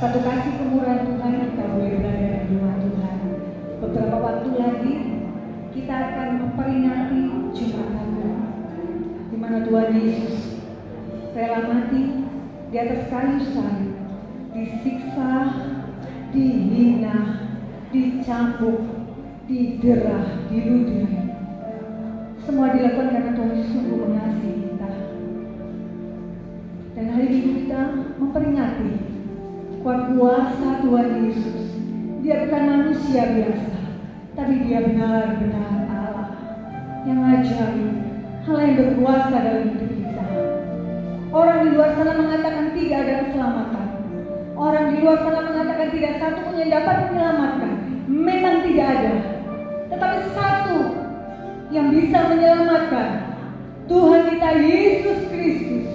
Satu kasih kemurahan Tuhan kita boleh berada di rumah Tuhan. Beberapa waktu lagi kita akan memperingati Jumat Agung, di mana Tuhan Yesus rela mati di atas kayu salib, disiksa, dihina, dicambuk, diderah, diludahi. Semua dilakukan karena Tuhan Yesus sungguh mengasihi kita. Dan hari Minggu kita memperingati kuat kuasa Tuhan Yesus. Dia bukan manusia biasa, tapi dia benar-benar Allah yang ajaib, Allah yang berkuasa dalam hidup kita. Orang di luar sana mengatakan tidak ada keselamatan. Orang di luar sana mengatakan tidak satu pun yang dapat menyelamatkan. Memang tidak ada. Tetapi satu yang bisa menyelamatkan, Tuhan kita Yesus Kristus.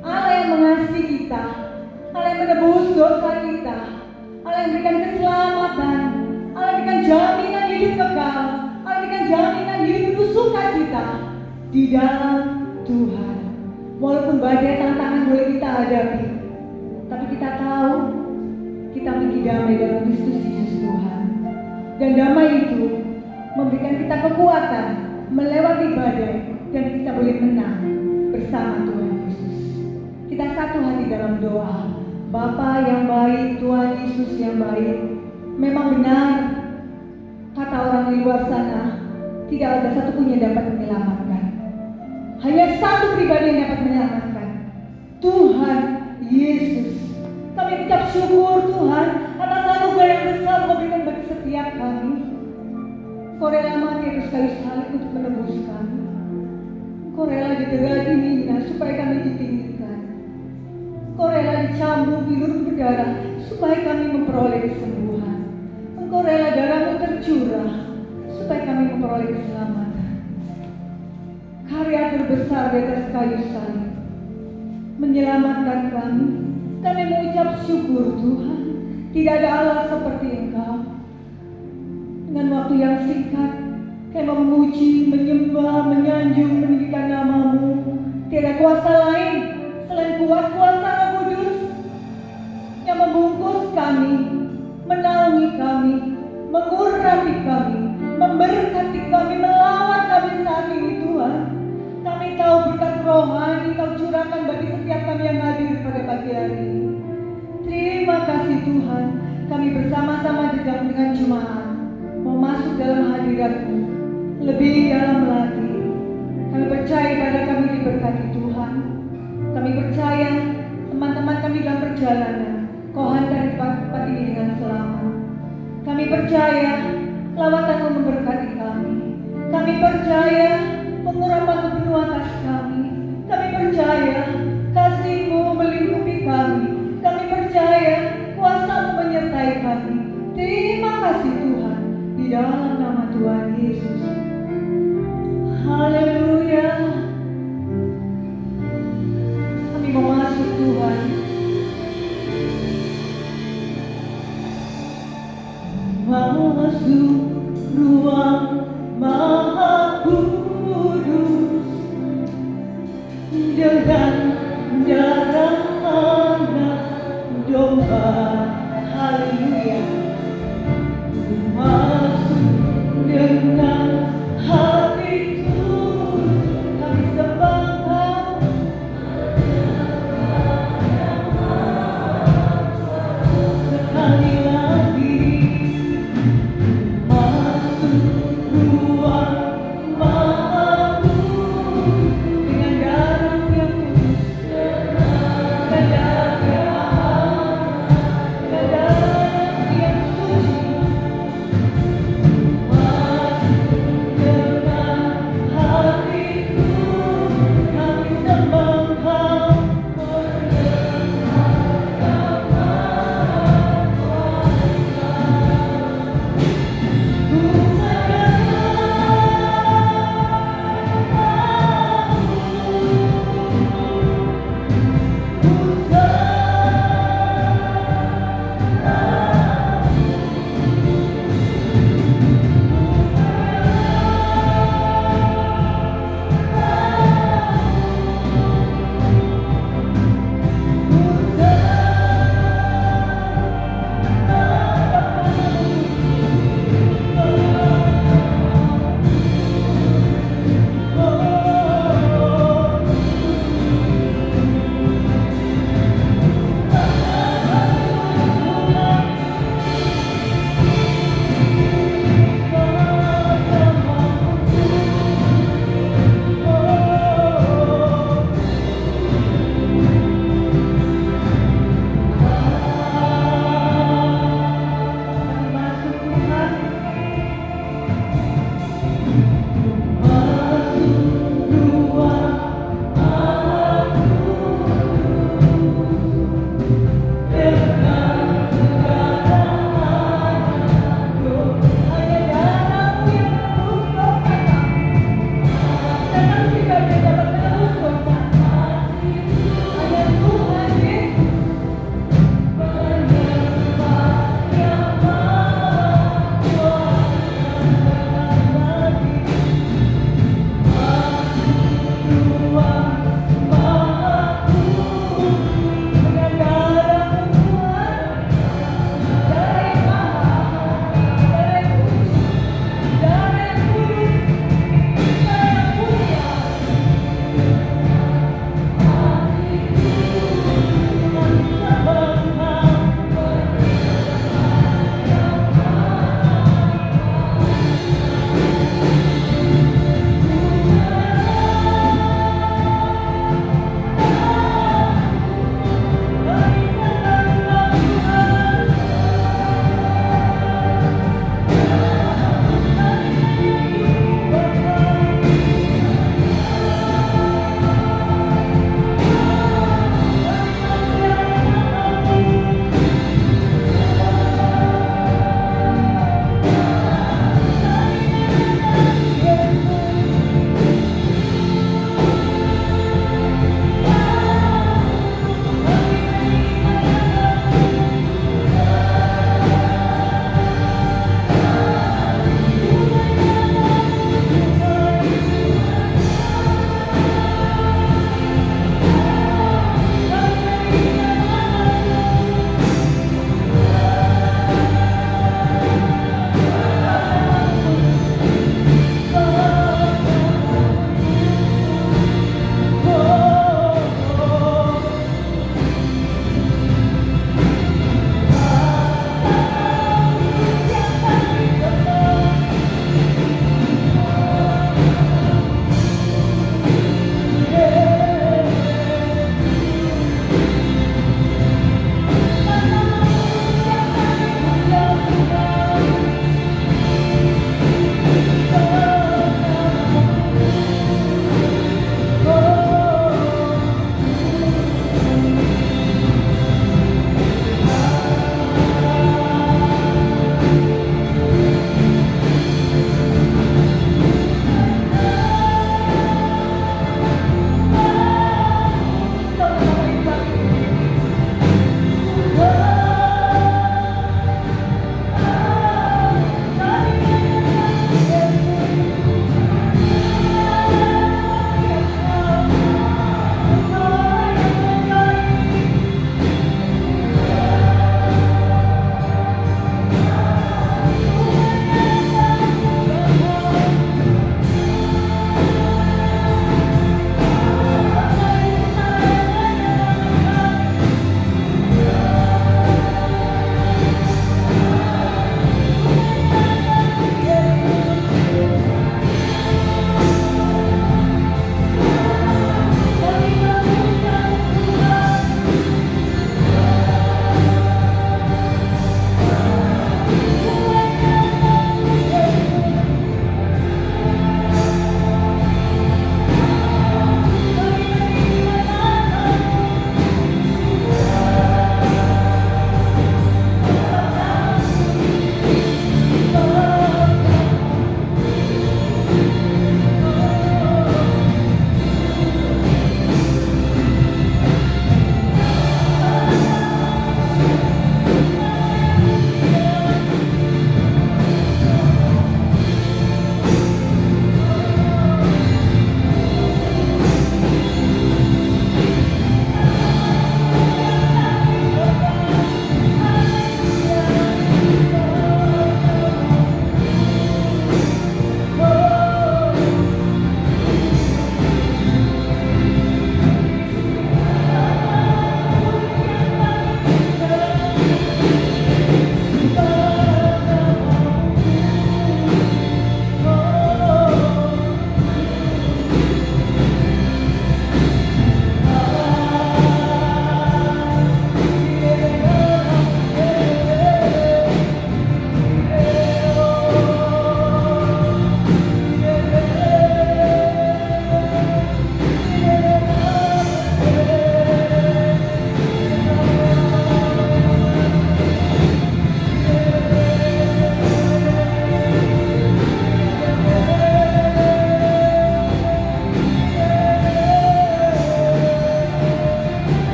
Allah yang mengasihi kita, Allah yang menebus dosa kita, Allah yang berikan keselamatan, Allah yang berikan jaminan hidup kekal, Allah yang berikan jaminan hidup penuh sukacita di dalam Tuhan. Walaupun badai tantangan boleh kita hadapi, tapi kita tahu kita memiliki damai dalam Kristus Yesus Tuhan. Dan damai itu memberikan kita kekuatan melewati badai, dan kita boleh menang bersama Tuhan Yesus. Kita satu hati dalam doa. Bapa yang baik, Tuhan Yesus yang baik. Memang benar kata orang di luar sana, tidak ada satupun yang dapat menyelamatkan. Hanya satu pribadi yang dapat menyelamatkan, Tuhan Yesus. Kami ucap syukur Tuhan atas anugerah yang besar Kau berikan bagi setiap kami. Kau rela mati atas kayu salib untuk menebus kami. Kau rela didera, dihina supaya kami ditinggikan. Kau rela dicambuk, dilurut berdarah supaya kami memperoleh kesembuhan. Engkau rela darahmu tercurah supaya kami memperoleh keselamatan. Karya terbesar di atas kayu salib menyelamatkan kami. Kami mengucap syukur Tuhan. Tidak ada Allah seperti Engkau. Dengan waktu yang singkat, kami memuji, menyembah, menyanjung, meninggikan nama-Mu. Tiada kuasa lain selain kuasa Roh Kudus yang membungkus kami, menaungi kami, mengurapi kami, memberkati kami, melawat kami saat ini Tuhan. Kami tahu berkat rohani Kau curahkan bagi setiap kami yang hadir pada pagi hari ini. Terima kasih Tuhan. Kami bersama-sama dengan jemaat mau masuk dalam hadirat-Mu lebih dalam lagi. Kami percaya pada kami diberkati Tuhan. Kami percaya teman-teman kami dalam perjalanan Kau hantar di tempat ini dengan selamat. Kami percaya lawatan-Mu memberkati kami. Kami percaya pengurapan-Mu penuh atas kami. Kami percaya kasih-Mu melingkupi kami. Kami percaya kuasa-Mu menyertai kami. Terima kasih Tuhan, di dalam nama Tuhan Yesus. Haleluya. Kami mau masuk Tuhan. Masuk ruang Maha Kudus dengan darah anak domba. Haleluya. Masuk dengan hati turut kami sembah Kau. Sekali lagi masuk ruang Maha Kudus dengan darah yang kudus dan darah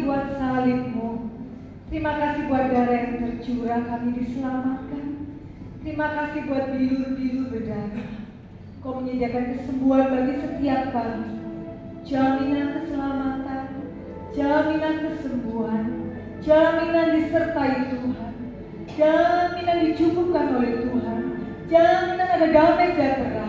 kasih buat salib-Mu. Terima kasih buat darah yang tercurah kami diselamatkan. Terima kasih buat biru-biru berdarah. Kau menyediakan kesembuhan bagi setiap kami. Jaminan keselamatan, jaminan kesembuhan, jaminan disertai Tuhan, jaminan dicukupkan oleh Tuhan, jaminan ada damai sejahtera.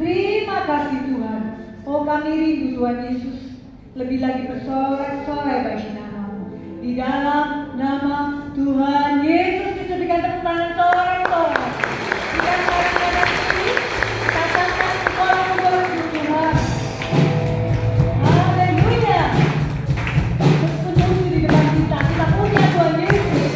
Terima kasih Tuhan. Oh kami rindu Tuhan Yesus lebih lagi bersorak-sorai bagi nama-Mu. Di dalam nama Tuhan Yesus kita berikan tepuk tangan sorak-sorai. Kita saling berdiri, katakan orang-orang Tuhan. Haleluya. Sepenuhnya di depan kita punya Tuhan Yesus.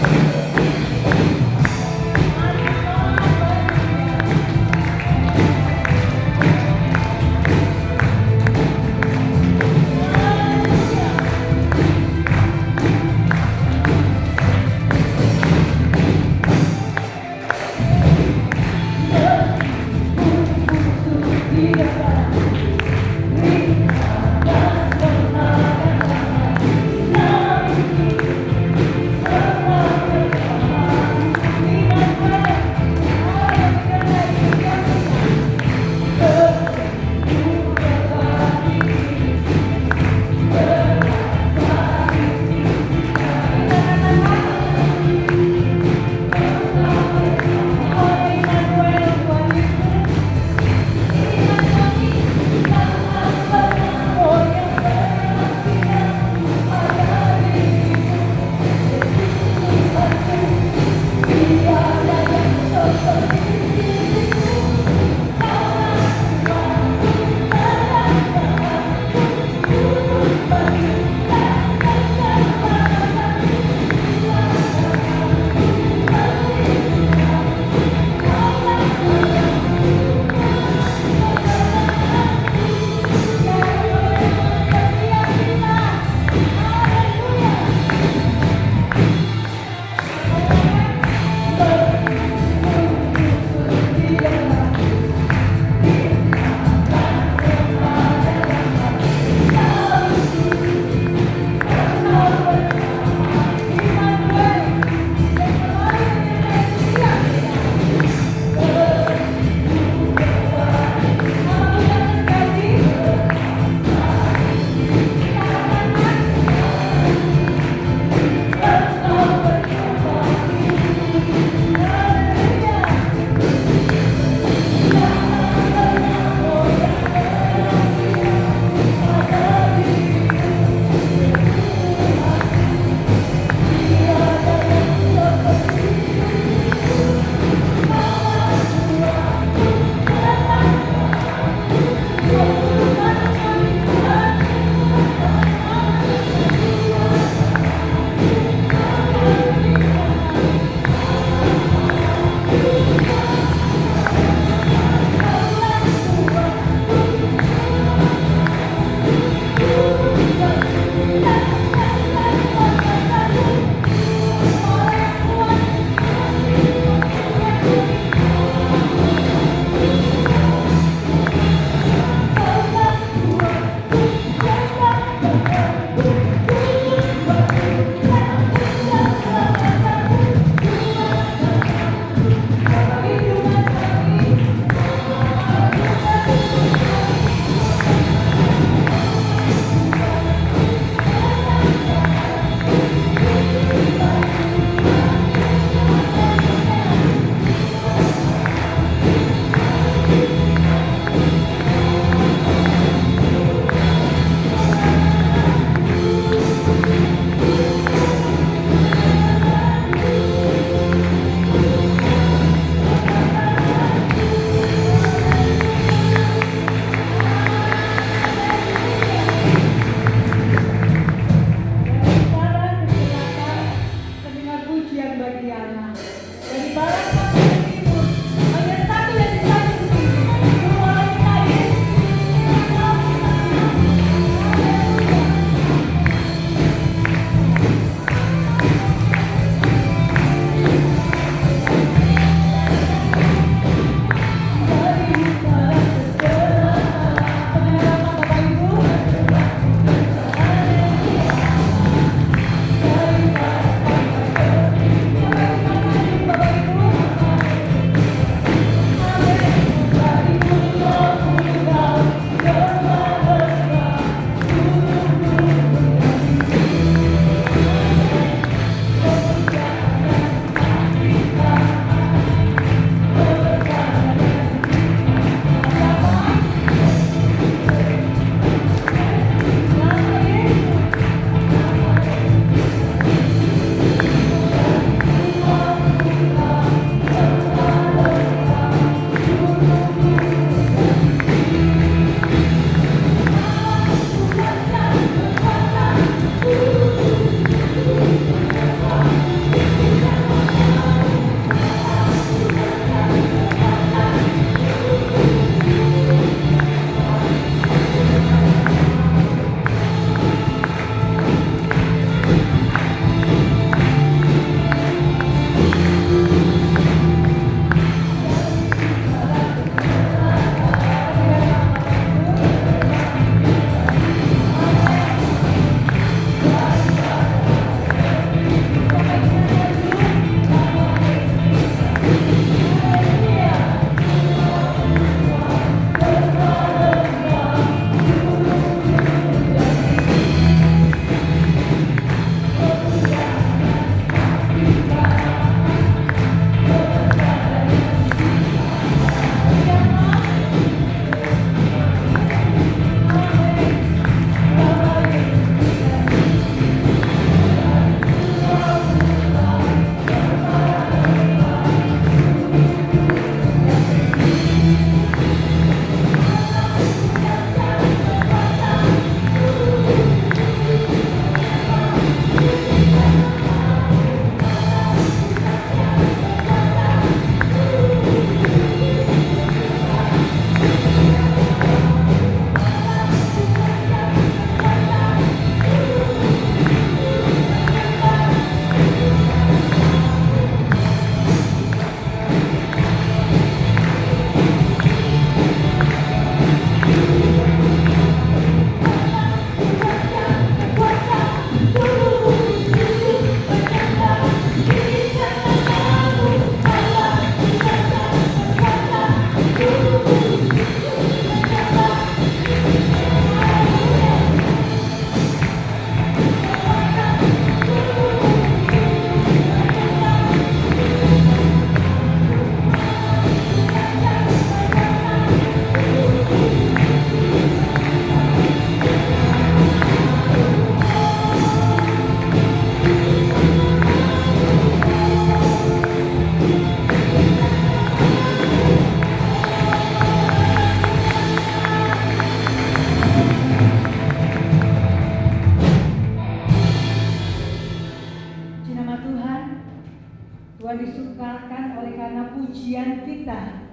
Tuhan disukakan oleh karena pujian kita.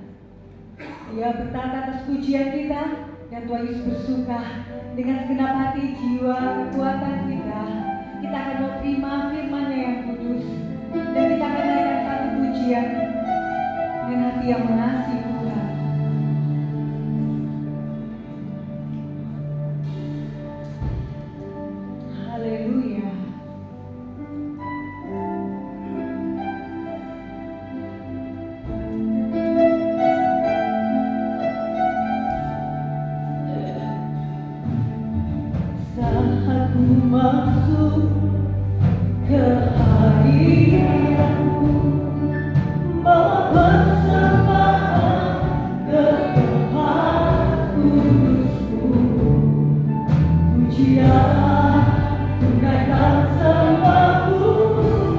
Dia bertata atas pujian kita, dan Tuhan Yesus bersuka dengan segenap hati, jiwa, kekuatan kita. Kita akan mau terima firman-Nya yang kudus, dan kita akan naikkan satu pujian dengan hati yang mengasihi Tuhan. Haleluya. Saat ku masuk ke hadirat-Mu, mempersembahkan ke tempat kudus-Mu, pujian tunaikan sembahku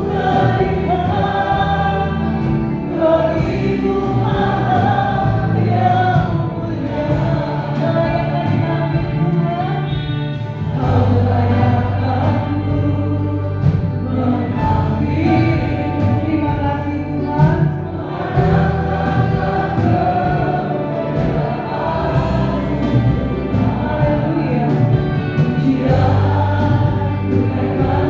berikan bagimu Allah yang mulia. Layakan kami Tuhan, Kau layakanku menghampiri. Terima kasih Tuhan. Haleluya. Pujian tunaikan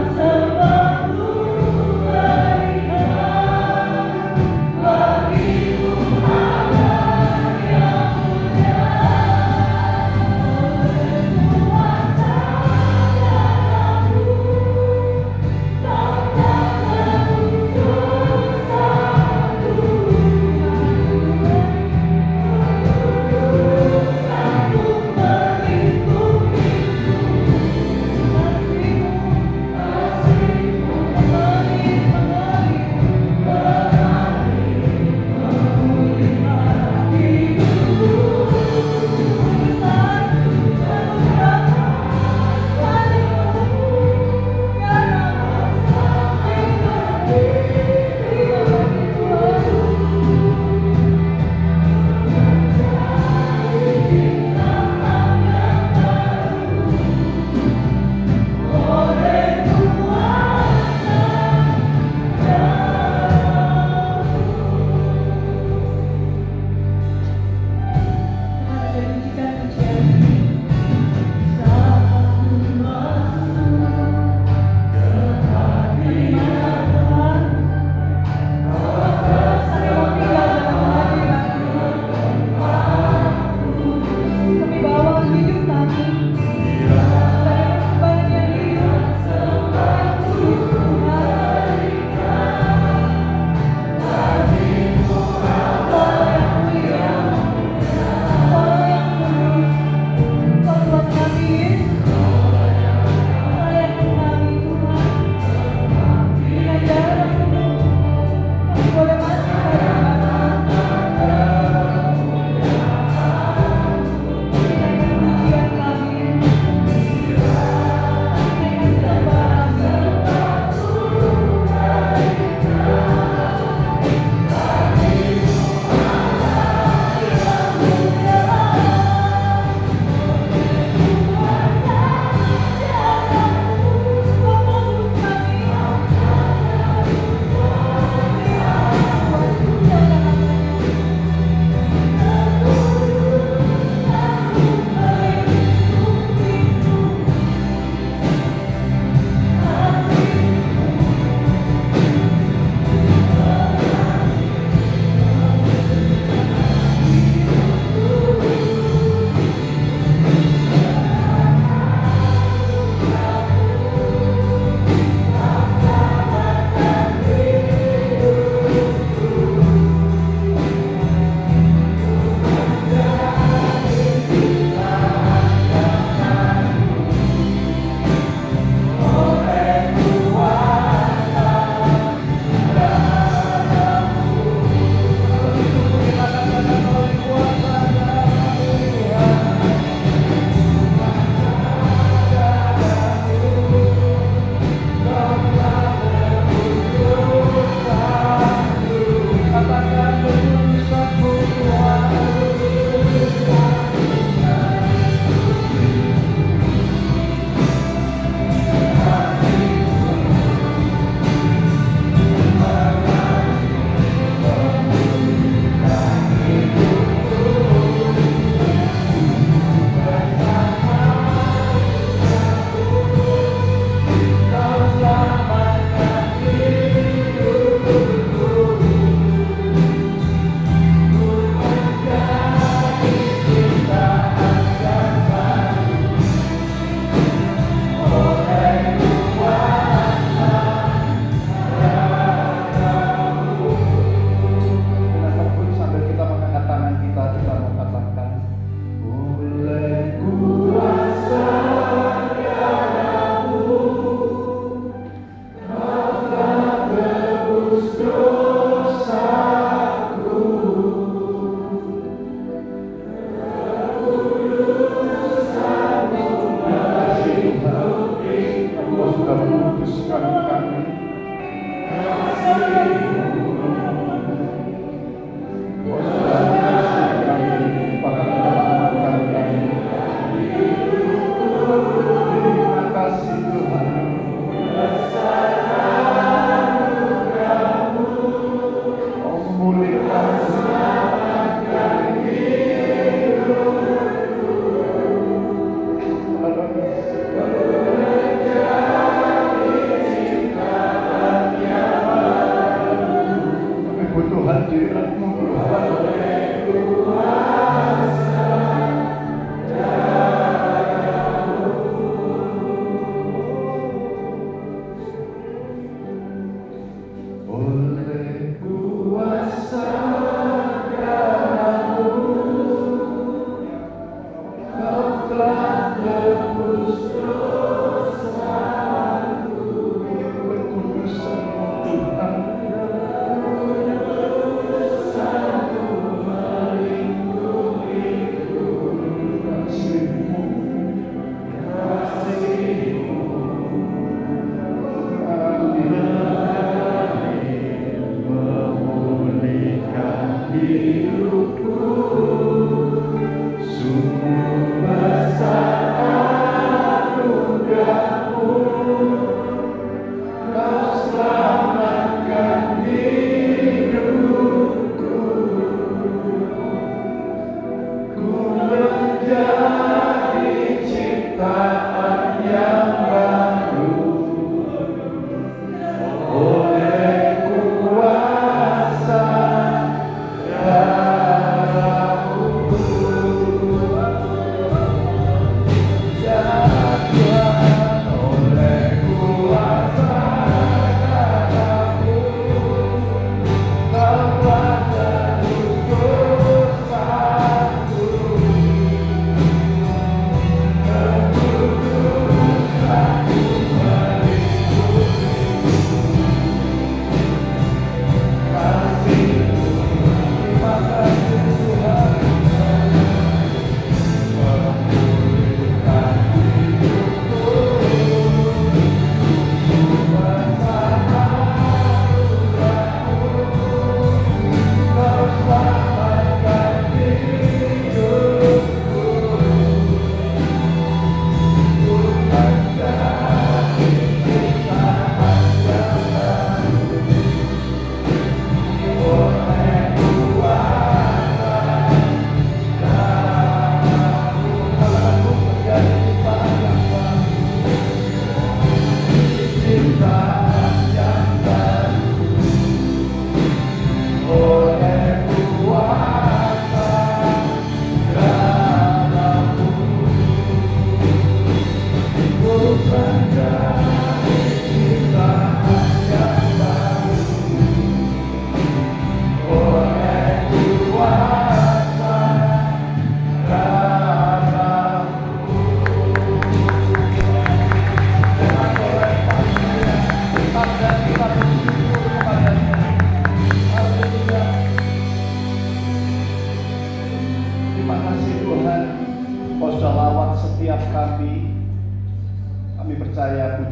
kuduskan kami.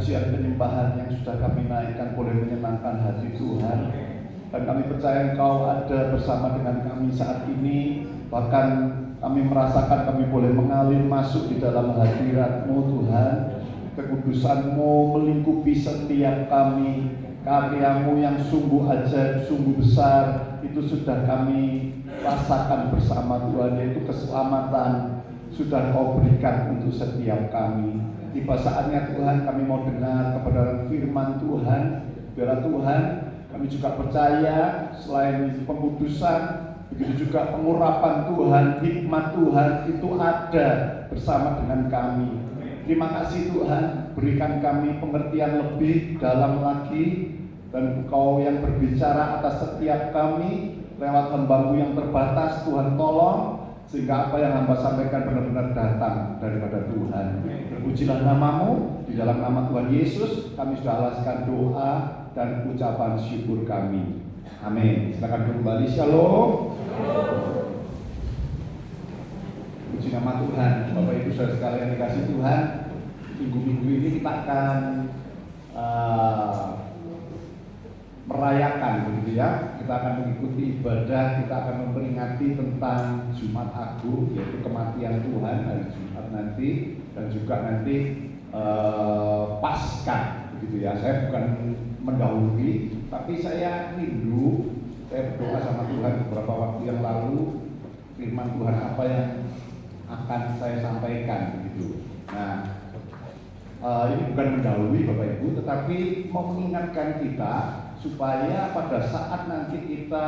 Pujian penyembahan yang sudah kami naikkan boleh menyenangkan hati Tuhan, dan kami percaya Engkau ada bersama dengan kami saat ini. Bahkan kami merasakan kami boleh mengalir masuk di dalam hadirat-Mu Tuhan. Kekudusan-Mu melingkupi setiap kami. Karya-Mu yang sungguh ajaib, sungguh besar, itu sudah kami rasakan bersama Tuhan, yaitu keselamatan sudah Kau berikan untuk setiap kami. Tiba saatnya Tuhan kami mau dengar kebenaran firman Tuhan. Biarlah Tuhan, kami juga percaya selain pengudusan, begitu juga pengurapan Tuhan, hikmat Tuhan itu ada bersama dengan kami. Terima kasih Tuhan, berikan kami pengertian lebih dalam lagi, dan Engkau yang berbicara atas setiap kami lewat hamba-Mu yang terbatas. Tuhan tolong sehingga apa yang hamba sampaikan benar-benar datang daripada Tuhan. Terpujilah nama-Mu, di dalam nama Tuhan Yesus kami sudah alaskan doa dan ucapan syukur kami. Amin. Silakan kembali. Shalom. Puji nama Tuhan. Bapak Ibu Saudara sekalian dikasih Tuhan, minggu-minggu ini kita akan eh, merayakan begitu ya. Kita akan mengikuti ibadah, kita akan memperingati tentang Jumat Agung, yaitu kematian Tuhan hari Jumat nanti, dan juga nanti Paskah begitu ya. Saya bukan mendahului, tapi saya rindu, saya berdoa sama Tuhan beberapa waktu yang lalu, firman Tuhan apa yang akan saya sampaikan begitu. Nah, ini bukan mendahului Bapak Ibu, tetapi mau mengingatkan kita supaya pada saat nanti kita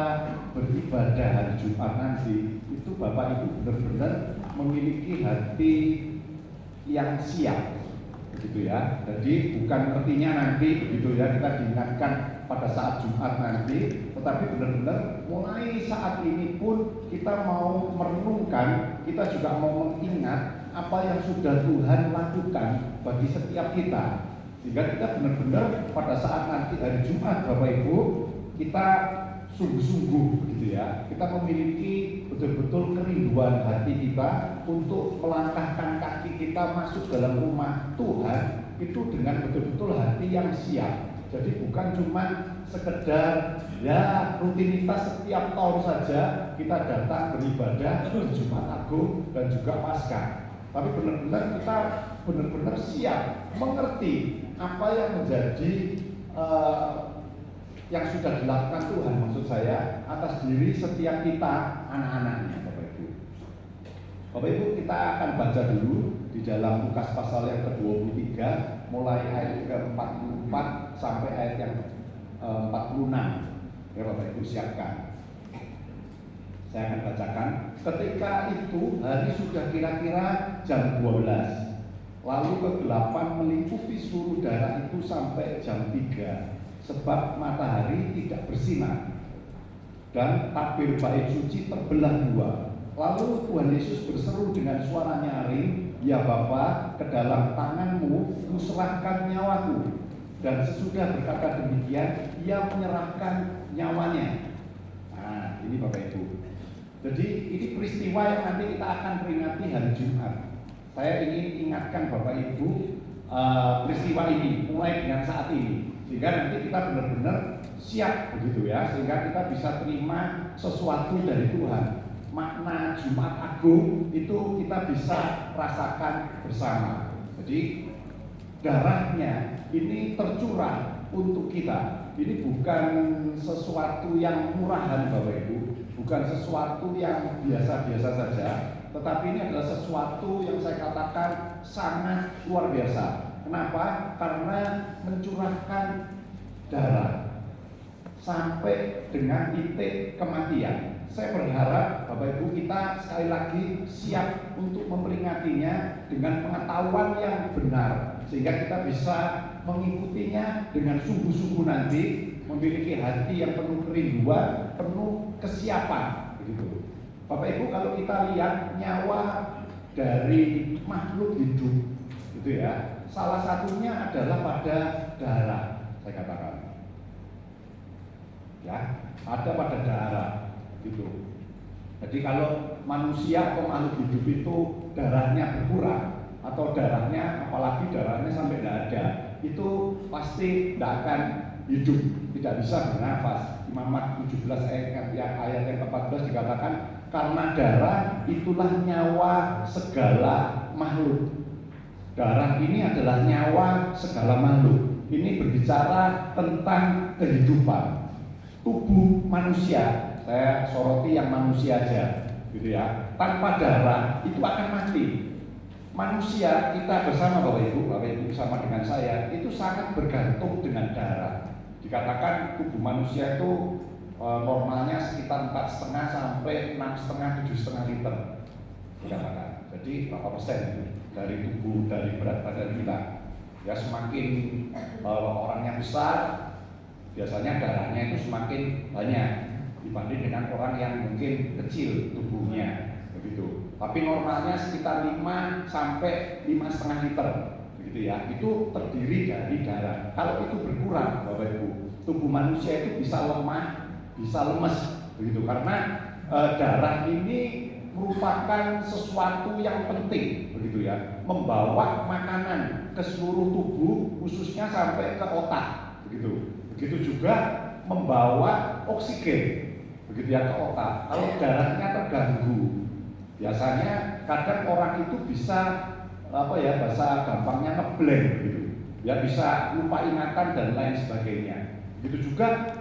beribadah hari Jumat nanti, itu Bapak Ibu benar-benar memiliki hati yang siap, begitu ya. Jadi bukan artinya nanti begitu ya kita diingatkan pada saat Jumat nanti, tetapi benar-benar mulai saat ini pun kita mau merenungkan, kita juga mau mengingat apa yang sudah Tuhan lakukan bagi setiap kita, sehingga kita benar-benar pada saat nanti hari Jumat Bapak Ibu, kita sungguh-sungguh gitu ya, kita memiliki betul-betul kerinduan hati kita untuk melangkahkan kaki kita masuk dalam rumah Tuhan itu dengan betul-betul hati yang siap. Jadi bukan cuma sekedar ya rutinitas setiap tahun saja kita datang beribadah di Jumat Agung dan juga Paskah, tapi benar-benar kita benar-benar siap mengerti apa yang menjadi yang sudah dilakukan Tuhan, maksud saya atas diri setiap kita anak-anaknya Bapak Ibu. Bapak Ibu, kita akan baca dulu di dalam Lukas pasal yang ke-23 mulai ayat ke-44 sampai ayat yang 46. Ya Bapak Ibu, siapkan. Saya akan bacakan. Ketika itu hari sudah kira-kira jam 12. Lalu kegelapan meliputi seluruh daerah itu sampai jam 3. Sebab matahari tidak bersinar dan tabir bait suci terbelah dua. Lalu Tuhan Yesus berseru dengan suara nyaring, "Ya Bapa, ke dalam tangan-Mu kuserahkan nyawaku." Dan sesudah berkata demikian, Ia menyerahkan nyawanya. Nah, ini Bapak Ibu. Jadi ini peristiwa yang nanti kita akan peringati hari Jumat. Saya ingin ingatkan Bapak Ibu peristiwa ini mulai dengan saat ini, sehingga nanti kita benar-benar siap begitu ya, sehingga kita bisa terima sesuatu dari Tuhan. Makna Jumat Agung itu kita bisa rasakan bersama. Jadi darahnya ini tercurah untuk kita. Ini bukan sesuatu yang murahan Bapak Ibu, bukan sesuatu yang biasa-biasa saja, tetapi ini adalah sesuatu yang saya katakan sangat luar biasa. Kenapa? Karena mencurahkan darah sampai dengan titik kematian. Saya berharap Bapak Ibu kita sekali lagi siap untuk memperingatinya dengan pengetahuan yang benar, sehingga kita bisa mengikutinya dengan sungguh-sungguh nanti, memiliki hati yang penuh kerinduan, penuh kesiapan begitu. Bapak Ibu, kalau kita lihat nyawa dari makhluk hidup gitu ya, salah satunya adalah pada darah, saya katakan ya, ada pada darah gitu. Jadi kalau manusia atau makhluk hidup itu darahnya berkurang, atau darahnya, apalagi darahnya sampai tidak ada, itu pasti tidak akan hidup, tidak bisa bernafas. Imamat 17 ayat yang ke-14 dikatakan, karena darah itulah nyawa segala makhluk. Darah ini adalah nyawa segala makhluk. Ini berbicara tentang kehidupan tubuh manusia. Saya soroti yang manusia aja gitu ya. Tanpa darah itu akan mati. Manusia kita bersama Bapak Ibu bersama dengan saya itu sangat bergantung dengan darah. Dikatakan tubuh manusia itu normalnya sekitar 4,5 sampai 6,5 7,5 liter dikatakan. Jadi berapa persen itu dari tubuh, dari berat badan kita? Ya semakin orangnya besar, biasanya darahnya itu semakin banyak dibanding dengan orang yang mungkin kecil tubuhnya begitu. Tapi normalnya sekitar 5 sampai 5,5 liter begitu ya. Itu terdiri dari darah. Kalau itu berkurang Bapak Ibu, tubuh manusia itu bisa lemah, bisa lemes begitu, karena darah ini merupakan sesuatu yang penting, begitu ya, membawa makanan ke seluruh tubuh, khususnya sampai ke otak, begitu. Begitu juga membawa oksigen, begitu ya, ke otak. Kalau darahnya terganggu, biasanya kadang orang itu bisa bahasa gampangnya ngeblank, gitu ya, bisa lupa ingatan dan lain sebagainya. Begitu juga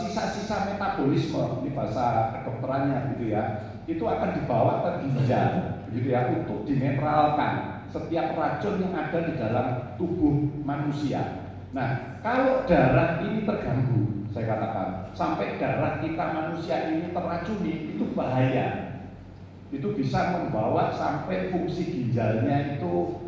sisa-sisa metabolisme, ini bahasa kedokterannya, gitu ya, itu akan dibawa ke ginjal, begitu ya, untuk dinetralkan setiap racun yang ada di dalam tubuh manusia. Nah, kalau darah ini terganggu, saya katakan, sampai darah kita manusia ini teracuni, itu bahaya. Itu bisa membawa sampai fungsi ginjalnya itu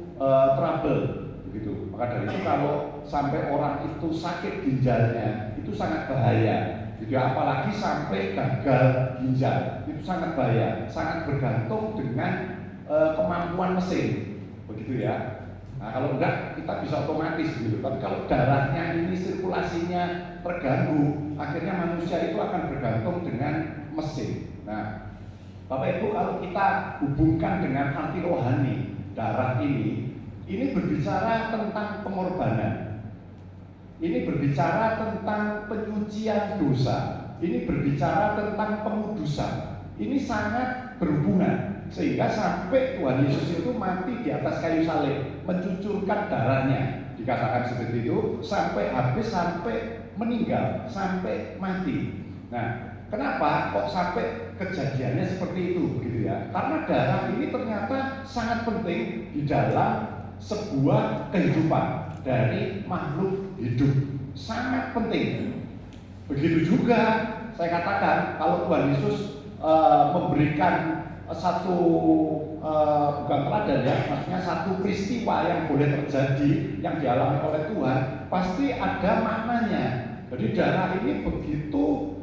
trouble, begitu. Maka dari itu kalau sampai orang itu sakit ginjalnya, itu sangat bahaya, gitu ya. Apalagi sampai gagal ginjal, itu sangat bahaya, sangat bergantung dengan kemampuan mesin, begitu ya. Nah, kalau enggak kita bisa otomatis, gitu. Tapi kalau darahnya ini sirkulasinya terganggu, akhirnya manusia itu akan bergantung dengan mesin. Nah, Bapak Ibu, kalau kita hubungkan dengan arti rohani darah ini berbicara tentang pengorbanan. Ini berbicara tentang penyucian dosa. Ini berbicara tentang pengudusan. Ini sangat berhubungan, sehingga sampai Tuhan Yesus itu mati di atas kayu salib, mencucurkan darahnya, dikatakan seperti itu, sampai habis, sampai meninggal, sampai mati. Nah, kenapa kok sampai kejadiannya seperti itu, begitu ya? Karena darah ini ternyata sangat penting di dalam sebuah kehidupan dari makhluk hidup, sangat penting. Begitu juga saya katakan, kalau Tuhan Yesus memberikan satu bukan teladan ya, maksudnya satu peristiwa yang boleh terjadi yang dialami oleh Tuhan, pasti ada maknanya. Jadi darah ini begitu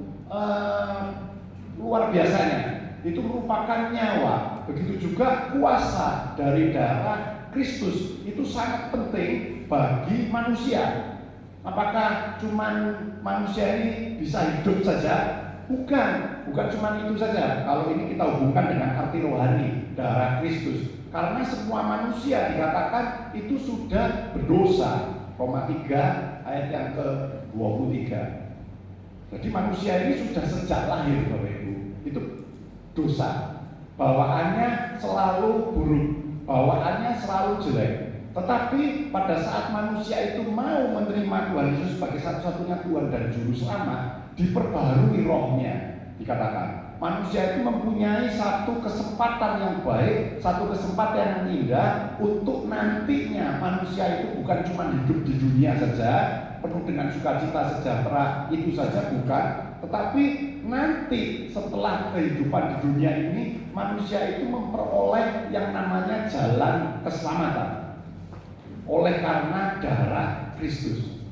luar biasanya, itu merupakan nyawa. Begitu juga kuasa dari darah Kristus itu sangat penting bagi manusia. Apakah cuman manusia ini bisa hidup saja? Bukan cuma itu saja. Kalau ini kita hubungkan dengan arti rohani darah Kristus, karena semua manusia dikatakan itu sudah berdosa. Roma 3 ayat yang ke-23. Jadi manusia ini sudah sejak lahir, Bapak Ibu, itu dosa. Bawaannya selalu buruk, bawaannya selalu jelek. Tetapi pada saat manusia itu mau menerima Tuhan Yesus sebagai satu-satunya Tuhan dan Juru Selamat, diperbarui rohnya. Dikatakan manusia itu mempunyai satu kesempatan yang baik, satu kesempatan yang indah untuk nantinya manusia itu bukan cuma hidup di dunia saja penuh dengan sukacita sejahtera itu saja, bukan, tetapi nanti setelah kehidupan di dunia ini manusia itu memperoleh yang namanya jalan keselamatan oleh karena darah Kristus.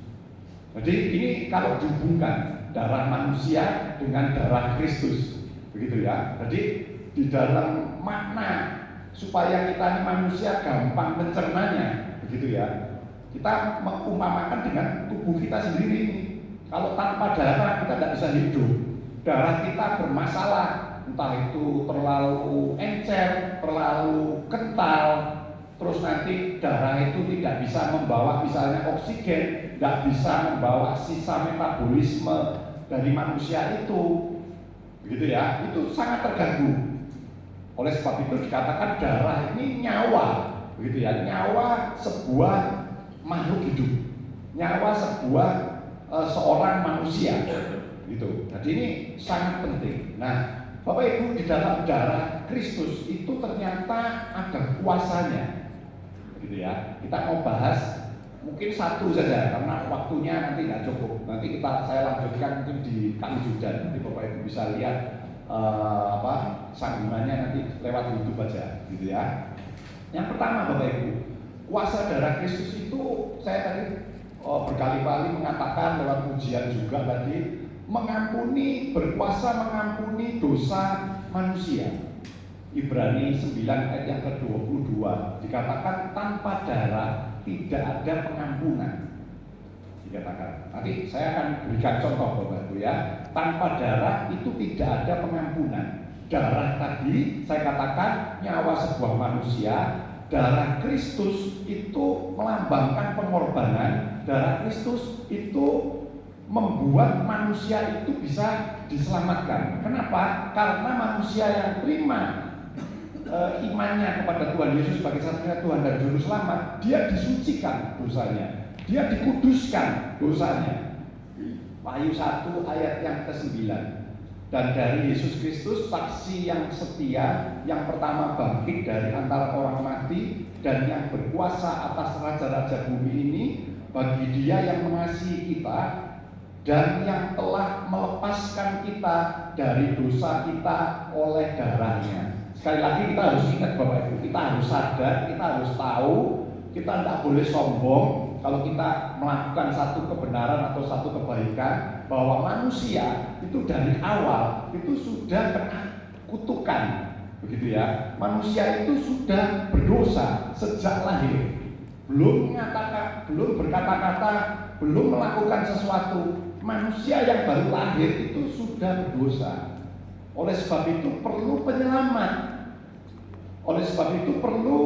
Jadi ini kalau dihubungkan darah manusia dengan darah Kristus, begitu ya. Jadi di dalam makna supaya kita ini manusia gampang mencernanya, begitu ya. Kita mengumpamakan dengan tubuh kita sendiri ini. Kalau tanpa darah kita tidak bisa hidup. Darah kita bermasalah, entah itu terlalu encer, terlalu kental, terus nanti darah itu tidak bisa membawa misalnya oksigen, tidak bisa membawa sisa metabolisme dari manusia itu, begitu ya. Itu sangat terganggu. Oleh sebab itu dikatakan darah ini nyawa, begitu ya, nyawa sebuah makhluk hidup, nyawa sebuah seorang manusia, gitu. Jadi ini sangat penting. Nah, Bapak Ibu, di dalam darah Kristus itu ternyata ada kuasanya, gitu ya. Kita mau bahas mungkin satu saja karena waktunya nanti nggak cukup. Nanti saya lanjutkan mungkin di Kali Jordan. Nanti Bapak Ibu bisa lihat sambungannya nanti lewat YouTube aja, gitu ya. Yang pertama, Bapak Ibu, kuasa darah Kristus itu saya tadi berkali-kali mengatakan lewat ujian juga tadi, mengampuni, berkuasa mengampuni dosa manusia. Ibrani 9 ayat yang ke-22 dikatakan tanpa darah tidak ada pengampunan. Dikatakan. Nanti saya akan berikan contoh Bapak Ibu ya. Tanpa darah itu tidak ada pengampunan. darah tadi saya katakan nyawa sebuah manusia, darah Kristus itu melambangkan pengorbanan, darah Kristus itu membuat manusia itu bisa diselamatkan. Kenapa? Karena manusia yang terima imannya kepada Tuhan Yesus sebagai satu-satunya Tuhan dan Juru Selamat, dia disucikan dosanya, dia dikuduskan dosanya. Wahyu 1 ayat yang ke-9. Dan dari Yesus Kristus saksi yang setia, yang pertama bangkit dari antara orang mati dan yang berkuasa atas raja-raja bumi ini, bagi Dia yang mengasihi kita dan yang telah melepaskan kita dari dosa kita oleh darahnya. Sekali lagi kita harus ingat Bapak Ibu, kita harus sadar, kita harus tahu, kita tidak boleh sombong kalau kita melakukan satu kebenaran atau satu kebaikan, bahwa manusia itu dari awal itu sudah kena kutukan, begitu ya. Manusia itu sudah berdosa sejak lahir, belum mengatakan, belum berkata-kata, belum melakukan sesuatu. Manusia yang baru lahir itu sudah berdosa. Oleh sebab itu perlu penyelamat. Oleh sebab itu perlu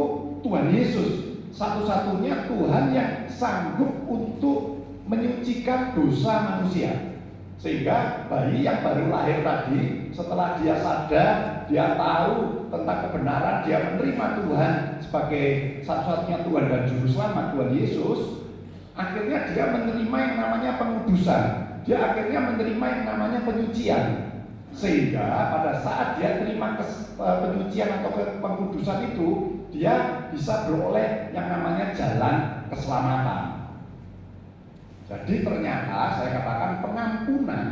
Tuhan Yesus, satu-satunya Tuhan yang sanggup untuk menyucikan dosa manusia. Sehingga bayi yang baru lahir tadi, setelah dia sadar, dia tahu tentang kebenaran, dia menerima Tuhan sebagai satu-satunya Tuhan dan Juru Selamat, Tuhan Yesus, akhirnya dia menerima yang namanya pengudusan. Dia akhirnya menerima yang namanya penyucian. Sehingga pada saat dia terima penyucian atau pengudusan itu, dia bisa beroleh yang namanya jalan keselamatan. Jadi ternyata saya katakan pengampunan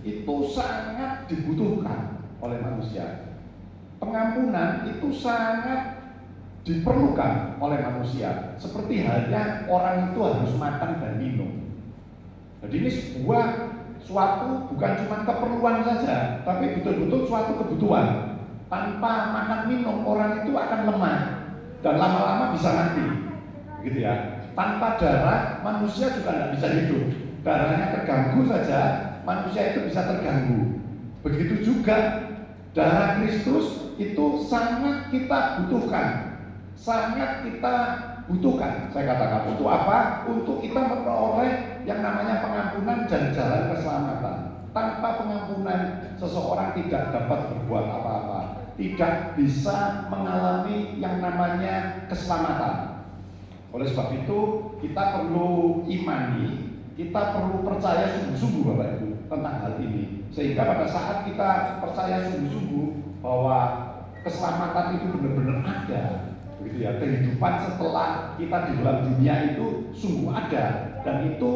itu sangat dibutuhkan oleh manusia. Pengampunan itu sangat diperlukan oleh manusia. Seperti halnya orang itu harus makan dan minum. Jadi ini sebuah suatu bukan cuma keperluan saja, tapi betul-betul suatu kebutuhan. Tanpa makan minum orang itu akan lemah dan lama-lama bisa mati, gitu ya. Tanpa darah manusia juga tidak bisa hidup. Darahnya terganggu saja manusia itu bisa terganggu. Begitu juga darah Kristus itu sangat kita butuhkan, sangat kita butuhkan. Saya katakan untuk apa? Untuk kita memperoleh yang namanya pengampunan dan jalan keselamatan. Tanpa pengampunan seseorang tidak dapat berbuat apa-apa, tidak bisa mengalami yang namanya keselamatan. Oleh sebab itu kita perlu imani, kita perlu percaya sungguh-sungguh Bapak Ibu tentang hal ini. Sehingga pada saat kita percaya sungguh-sungguh bahwa keselamatan itu benar-benar ada, begitu ya, kehidupan setelah kita di dalam dunia itu sungguh ada dan itu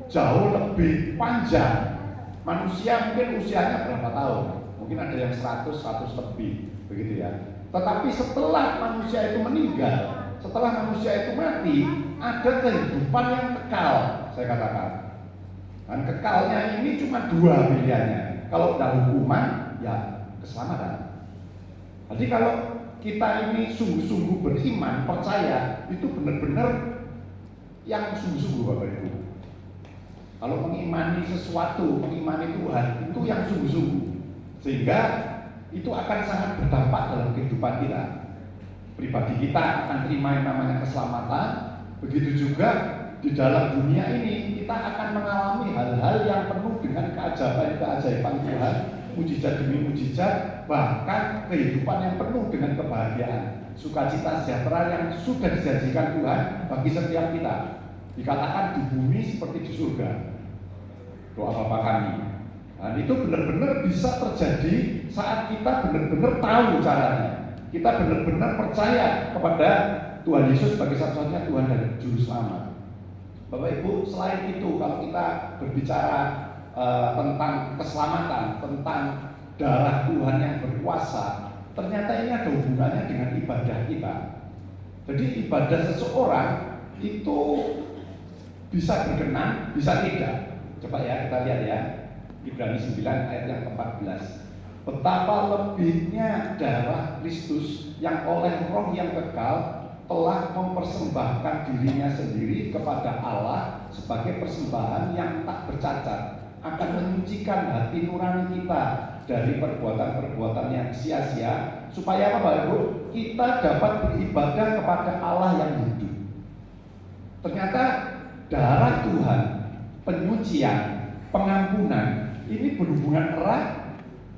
jauh lebih panjang. Manusia mungkin usianya berapa tahun? Mungkin ada yang 100 lebih, begitu ya. Tetapi setelah manusia itu meninggal, setelah manusia itu mati, ada kehidupan yang kekal, saya katakan. Dan kekalnya ini cuma dua pilihannya. Kalau tidak hukuman, ya keselamatan. Jadi kalau kita ini sungguh-sungguh beriman, percaya, itu benar-benar yang sungguh-sungguh Bapak Ibu. Kalau mengimani sesuatu, mengimani Tuhan, itu yang sungguh-sungguh. Sehingga itu akan sangat berdampak dalam kehidupan kita. Pribadi kita akan terima yang namanya keselamatan. Begitu juga di dalam dunia ini kita akan mengalami hal-hal yang penuh dengan keajaiban Tuhan, mujizat demi mujizat, bahkan kehidupan yang penuh dengan kebahagiaan, sukacita sejahtera yang sudah dijanjikan Tuhan bagi setiap kita. Dikatakan di bumi seperti di surga. Doa Bapa kami. Dan itu benar-benar bisa terjadi saat kita benar-benar tahu caranya. Kita benar-benar percaya kepada Tuhan Yesus sebagai satu-satunya Tuhan dan Juru Selamat. Bapak Ibu, selain itu kalau kita berbicara tentang keselamatan, tentang darah Tuhan yang berkuasa, ternyata ini ada hubungannya dengan ibadah kita. Jadi ibadah seseorang itu bisa berkenan, bisa tidak. Coba ya kita lihat ya, Ibrani 9 ayat yang ke-14. Betapa lebihnya darah Kristus yang oleh Roh yang kekal telah mempersembahkan dirinya sendiri kepada Allah sebagai persembahan yang tak bercacat, akan menyucikan hati nurani kita dari perbuatan-perbuatan yang sia-sia, supaya apa Bapak Ibu? Kita dapat beribadah kepada Allah yang hidup. Ternyata darah Tuhan, penyucian, pengampunan ini berhubungan erat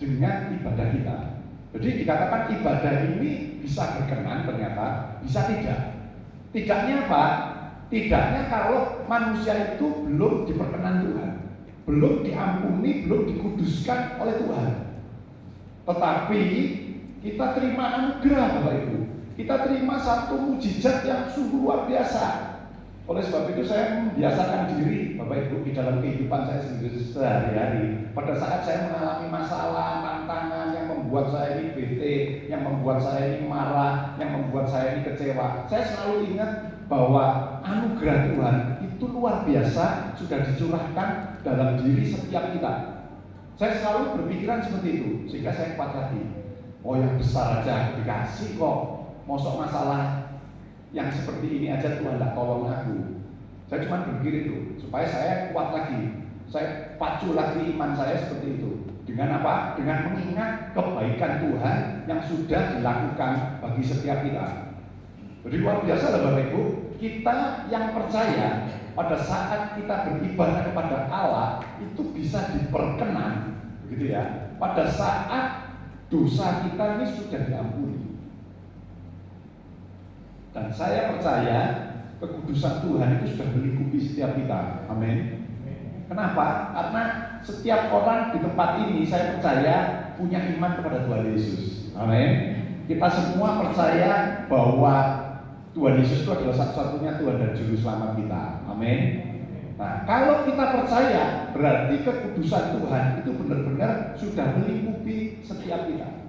dengan ibadah kita. Jadi dikatakan ibadah ini bisa berkenan, ternyata bisa tidak. Tidaknya apa? Tidaknya kalau manusia itu belum diperkenan Tuhan, belum diampuni, belum dikuduskan oleh Tuhan. Tetapi kita terima anugerah Bapak Ibu. Kita terima satu mujizat yang sungguh luar biasa. Oleh sebab itu saya membiasakan diri Bapak Ibu di dalam kehidupan saya sendiri sehari-hari. Pada saat saya mengalami masalah, tantangan yang membuat saya ini bete, yang membuat saya ini marah, yang membuat saya ini kecewa, saya selalu ingat bahwa anugerah Tuhan itu luar biasa sudah dicurahkan dalam diri setiap kita. Saya selalu berpikiran seperti itu, sehingga saya kuat hati. Oh, yang besar aja dikasih kok, mosok masalah yang seperti ini aja Tuhan tidak tolong aku. Saya cuma berpikir itu supaya saya kuat lagi, saya pacu lagi iman saya seperti itu. Dengan apa? Dengan mengingat kebaikan Tuhan yang sudah dilakukan bagi setiap kita. Jadi luar biasa lah Bapak Ibu. Kita yang percaya pada saat kita beribadah kepada Allah itu bisa diperkenan, begitu ya. Pada saat dosa kita ini sudah diampuni. Dan saya percaya kekudusan Tuhan itu sudah melingkupi setiap kita. Amin. Kenapa? Karena setiap orang di tempat ini saya percaya punya iman kepada Tuhan Yesus. Amin. Kita semua percaya bahwa Tuhan Yesus itu adalah satu-satunya Tuhan dan Juru Selamat kita. Amin. Nah, kalau kita percaya, berarti kekudusan Tuhan itu benar-benar sudah melingkupi setiap kita.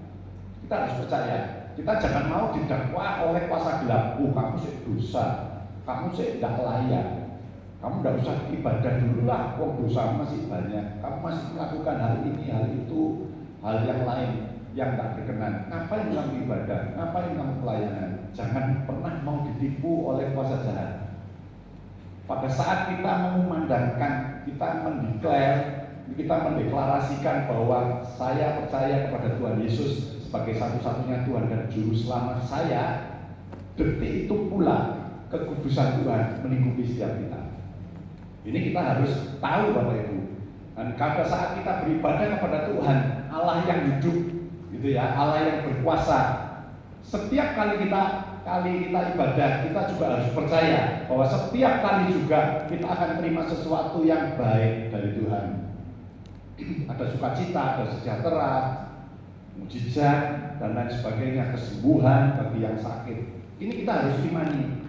Kita harus percaya. Kita jangan mau didakwa oleh kuasa gelap. Oh, kamu sih dosa, kamu sih tidak layak, kamu tidak usah ibadah dulu lah, kok dosa masih banyak, kamu masih melakukan hal ini, hal itu, hal yang lain yang tak berkenan. Ngapain kamu ibadah? Ngapain kamu pelayanan? Jangan pernah mau ditipu oleh kuasa jahat. Pada saat kita mengumandangkan, kita mendeklarasikan bahwa saya percaya kepada Tuhan Yesus sebagai satu-satunya Tuhan dan Juru Selamat saya, detik itu pula kekudusan Tuhan melingkupi setiap kita. Ini kita harus tahu Bapak Ibu. Dan pada saat kita beribadah kepada Tuhan, Allah yang hidup, gitu ya, Allah yang berkuasa. Setiap kali kita ibadah, kita juga harus percaya bahwa setiap kali juga kita akan terima sesuatu yang baik dari Tuhan. Ada sukacita, ada sejahtera, mujizat dan lain sebagainya, kesembuhan bagi yang sakit. Ini kita harus imani.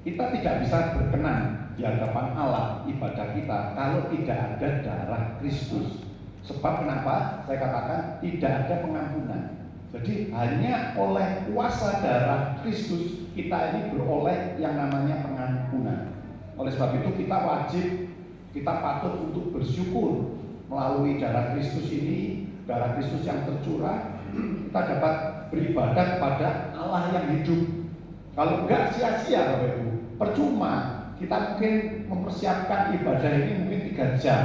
Kita tidak bisa berkenan di hadapan Allah ibadah kita kalau tidak ada darah Kristus. Sebab kenapa? Saya katakan tidak ada pengampunan. Jadi hanya oleh kuasa darah Kristus kita ini beroleh yang namanya pengampunan. Oleh sebab itu kita patut untuk bersyukur melalui darah Kristus ini, darah Kristus yang tercurah, kita dapat beribadah kepada Allah yang hidup. Kalau enggak sia-sia Bapak Ibu, percuma. Kita mungkin mempersiapkan ibadah ini mungkin 3 jam.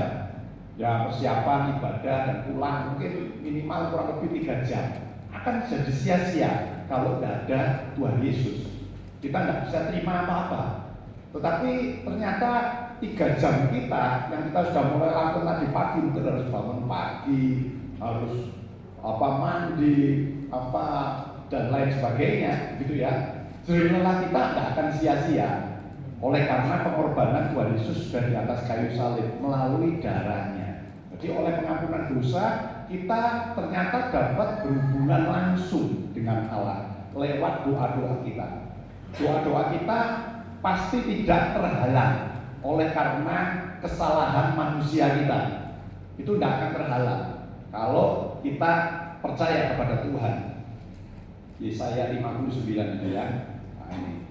Ya, persiapan ibadah dan pulang mungkin minimal kurang lebih 3 jam. Akan jadi sia-sia kalau tidak ada Tuhan Yesus. Kita tidak bisa terima apa-apa. Tetapi ternyata 3 jam kita yang kita sudah mulai lakukan tadi pagi, mungkin harus bangun pagi, harus mandi, dan lain sebagainya, gitu ya. Jerih lelah kita tidak akan sia-sia. Oleh karena pengorbanan Tuhan Yesus sudah di atas kayu salib melalui darahnya. Jadi oleh pengampunan dosa kita ternyata dapat berhubungan langsung dengan Allah lewat doa-doa kita. Doa-doa kita pasti tidak terhalang oleh karena kesalahan manusia kita. Itu tidak akan terhalang kalau kita percaya kepada Tuhan. Yesaya 59 itu ya. Nah, ini.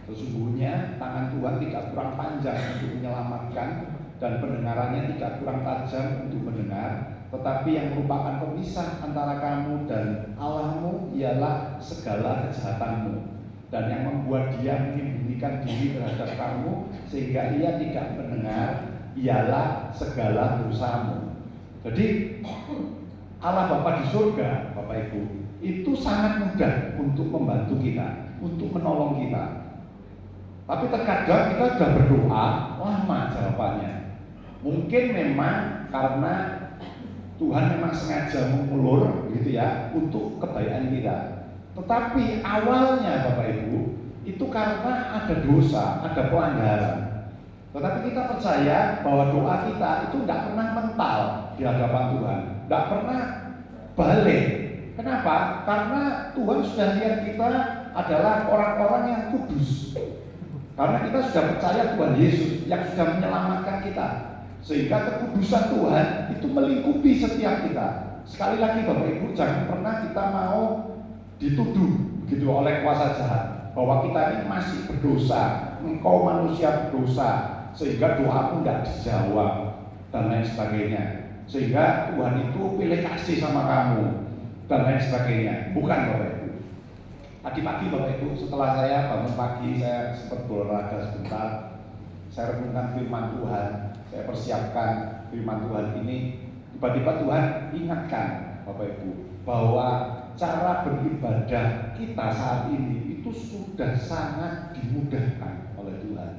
Sesungguhnya tangan Tuhan tidak kurang panjang untuk menyelamatkan dan pendengarannya tidak kurang tajam untuk mendengar, tetapi yang merupakan pemisah antara kamu dan Allahmu ialah segala kejahatanmu. dan yang membuat dia menyembunyikan diri terhadap kamu sehingga ia tidak mendengar ialah segala dosamu. Jadi Allah Bapa di surga, Bapak Ibu, itu sangat mudah untuk membantu kita, untuk menolong kita. Tapi terkadang kita sudah berdoa, lama jawabannya. Mungkin memang karena Tuhan memang sengaja mengulur gitu ya, untuk kebaikan kita. Tetapi awalnya Bapak Ibu, itu karena ada dosa, ada pelanggaran. Tetapi kita percaya bahwa doa kita itu tidak pernah mental di hadapan Tuhan, tidak pernah balik. Kenapa? Karena Tuhan sudah lihat kita adalah orang-orang yang kudus. Karena kita sudah percaya Tuhan Yesus yang sudah menyelamatkan kita, sehingga kekudusan Tuhan itu melingkupi setiap kita. Sekali lagi Bapak Ibu, jangan pernah kita mau dituduh begitu oleh kuasa jahat bahwa kita ini masih berdosa, engkau manusia berdosa, sehingga doamu tidak dijawab dan lain sebagainya. Sehingga Tuhan itu pilih kasih sama kamu dan lain sebagainya. Bukan Bapak Ibu. Tadi pagi Bapak Ibu, setelah saya bangun pagi, saya sempat berolahraga sebentar. Saya renungkan firman Tuhan, saya persiapkan firman Tuhan ini. Tiba-tiba Tuhan ingatkan Bapak Ibu bahwa cara beribadah kita saat ini itu sudah sangat dimudahkan oleh Tuhan.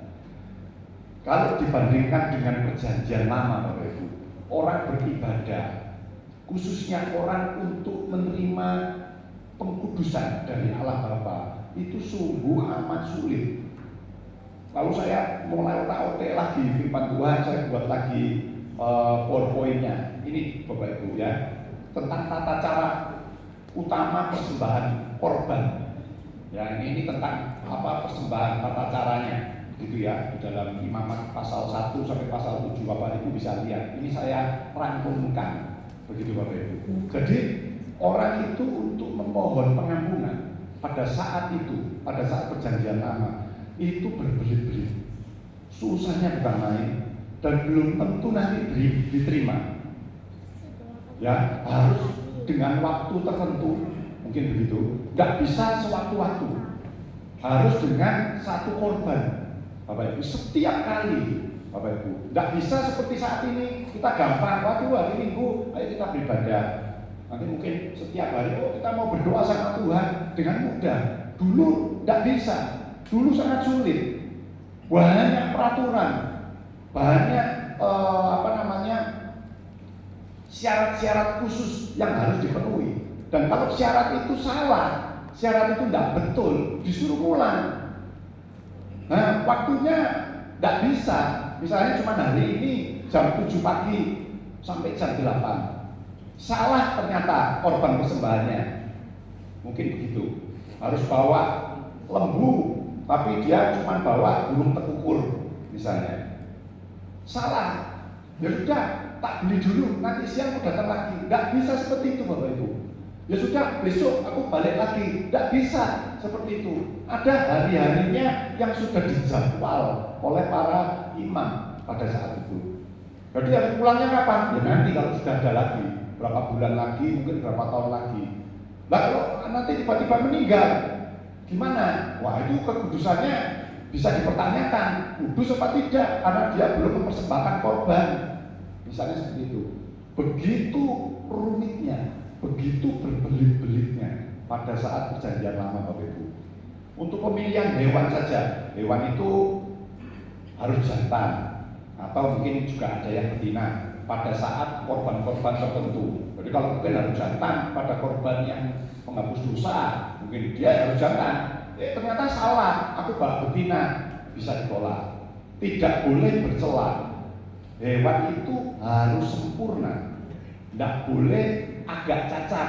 Kalau dibandingkan dengan perjanjian lama Bapak Ibu, orang beribadah, khususnya orang untuk menerima pengkudusan dari Allah Bapa, itu sungguh amat sulit. Lalu saya mulai otak-otak lagi firman Tuhan, saya buat lagi PowerPoint-nya. Ini Bapak Ibu ya, tentang tata cara utama persembahan korban. Ya, ini tentang apa persembahan tata caranya, gitu ya. Di dalam Imamat pasal 1 sampai pasal 7 Bapak Ibu bisa lihat. Ini saya rangkumkan, begitu Bapak Ibu. Jadi orang itu untuk memohon pengampunan pada saat itu, pada saat perjanjian lama, itu berbelit-belit. Susahnya bukan main dan belum tentu nanti diterima. Ya, harus dengan waktu tertentu, mungkin begitu. Nggak bisa sewaktu-waktu. Harus dengan satu korban, Bapak Ibu, setiap kali, Bapak Ibu. Nggak bisa seperti saat ini kita gampang, waktu hari Minggu, ayo kita beribadah. Nanti mungkin setiap hari, kita mau berdoa sama Tuhan dengan mudah. Dulu nggak bisa, dulu sangat sulit. Banyak peraturan, banyak syarat-syarat khusus yang harus dipenuhi. Dan kalau syarat itu salah, syarat itu tidak betul, disuruh ulang. Nah, waktunya tidak bisa. Misalnya cuma hari ini jam 7 pagi sampai jam 8. Salah ternyata korban persembahannya. Mungkin begitu. Harus bawa lembu, tapi dia cuma bawa burung tekukur misalnya. Salah. Ya sudah, tak beli dulu, nanti siang mau datang lagi. Nggak bisa seperti itu Bapak Ibu. Ya sudah, besok aku balik lagi. Nggak bisa seperti itu. Ada hari-harinya yang sudah dijadwal oleh para imam pada saat itu. Jadi hari pulangnya kapan? Ya nanti kalau sudah ada lagi, berapa bulan lagi, mungkin berapa tahun lagi. Nah kalau nanti tiba-tiba meninggal, gimana? Wah itu kekudusannya bisa dipertanyakan, kudus apa tidak, karena dia belum mempersembahkan korban. Misalnya seperti itu. Begitu rumitnya, begitu berbelit-belitnya pada saat perjanjian lama Bapak Ibu. Untuk pemilihan hewan saja, hewan itu harus jantan atau mungkin juga ada yang betina pada saat korban-korban tertentu. Jadi kalau mungkin harus jantan pada korban yang menghapus dosa, mungkin dia harus jantan. Ternyata salah, aku bawa betina, bisa ditolak. Tidak boleh bercela. Hewan itu harus sempurna, tidak boleh agak cacat,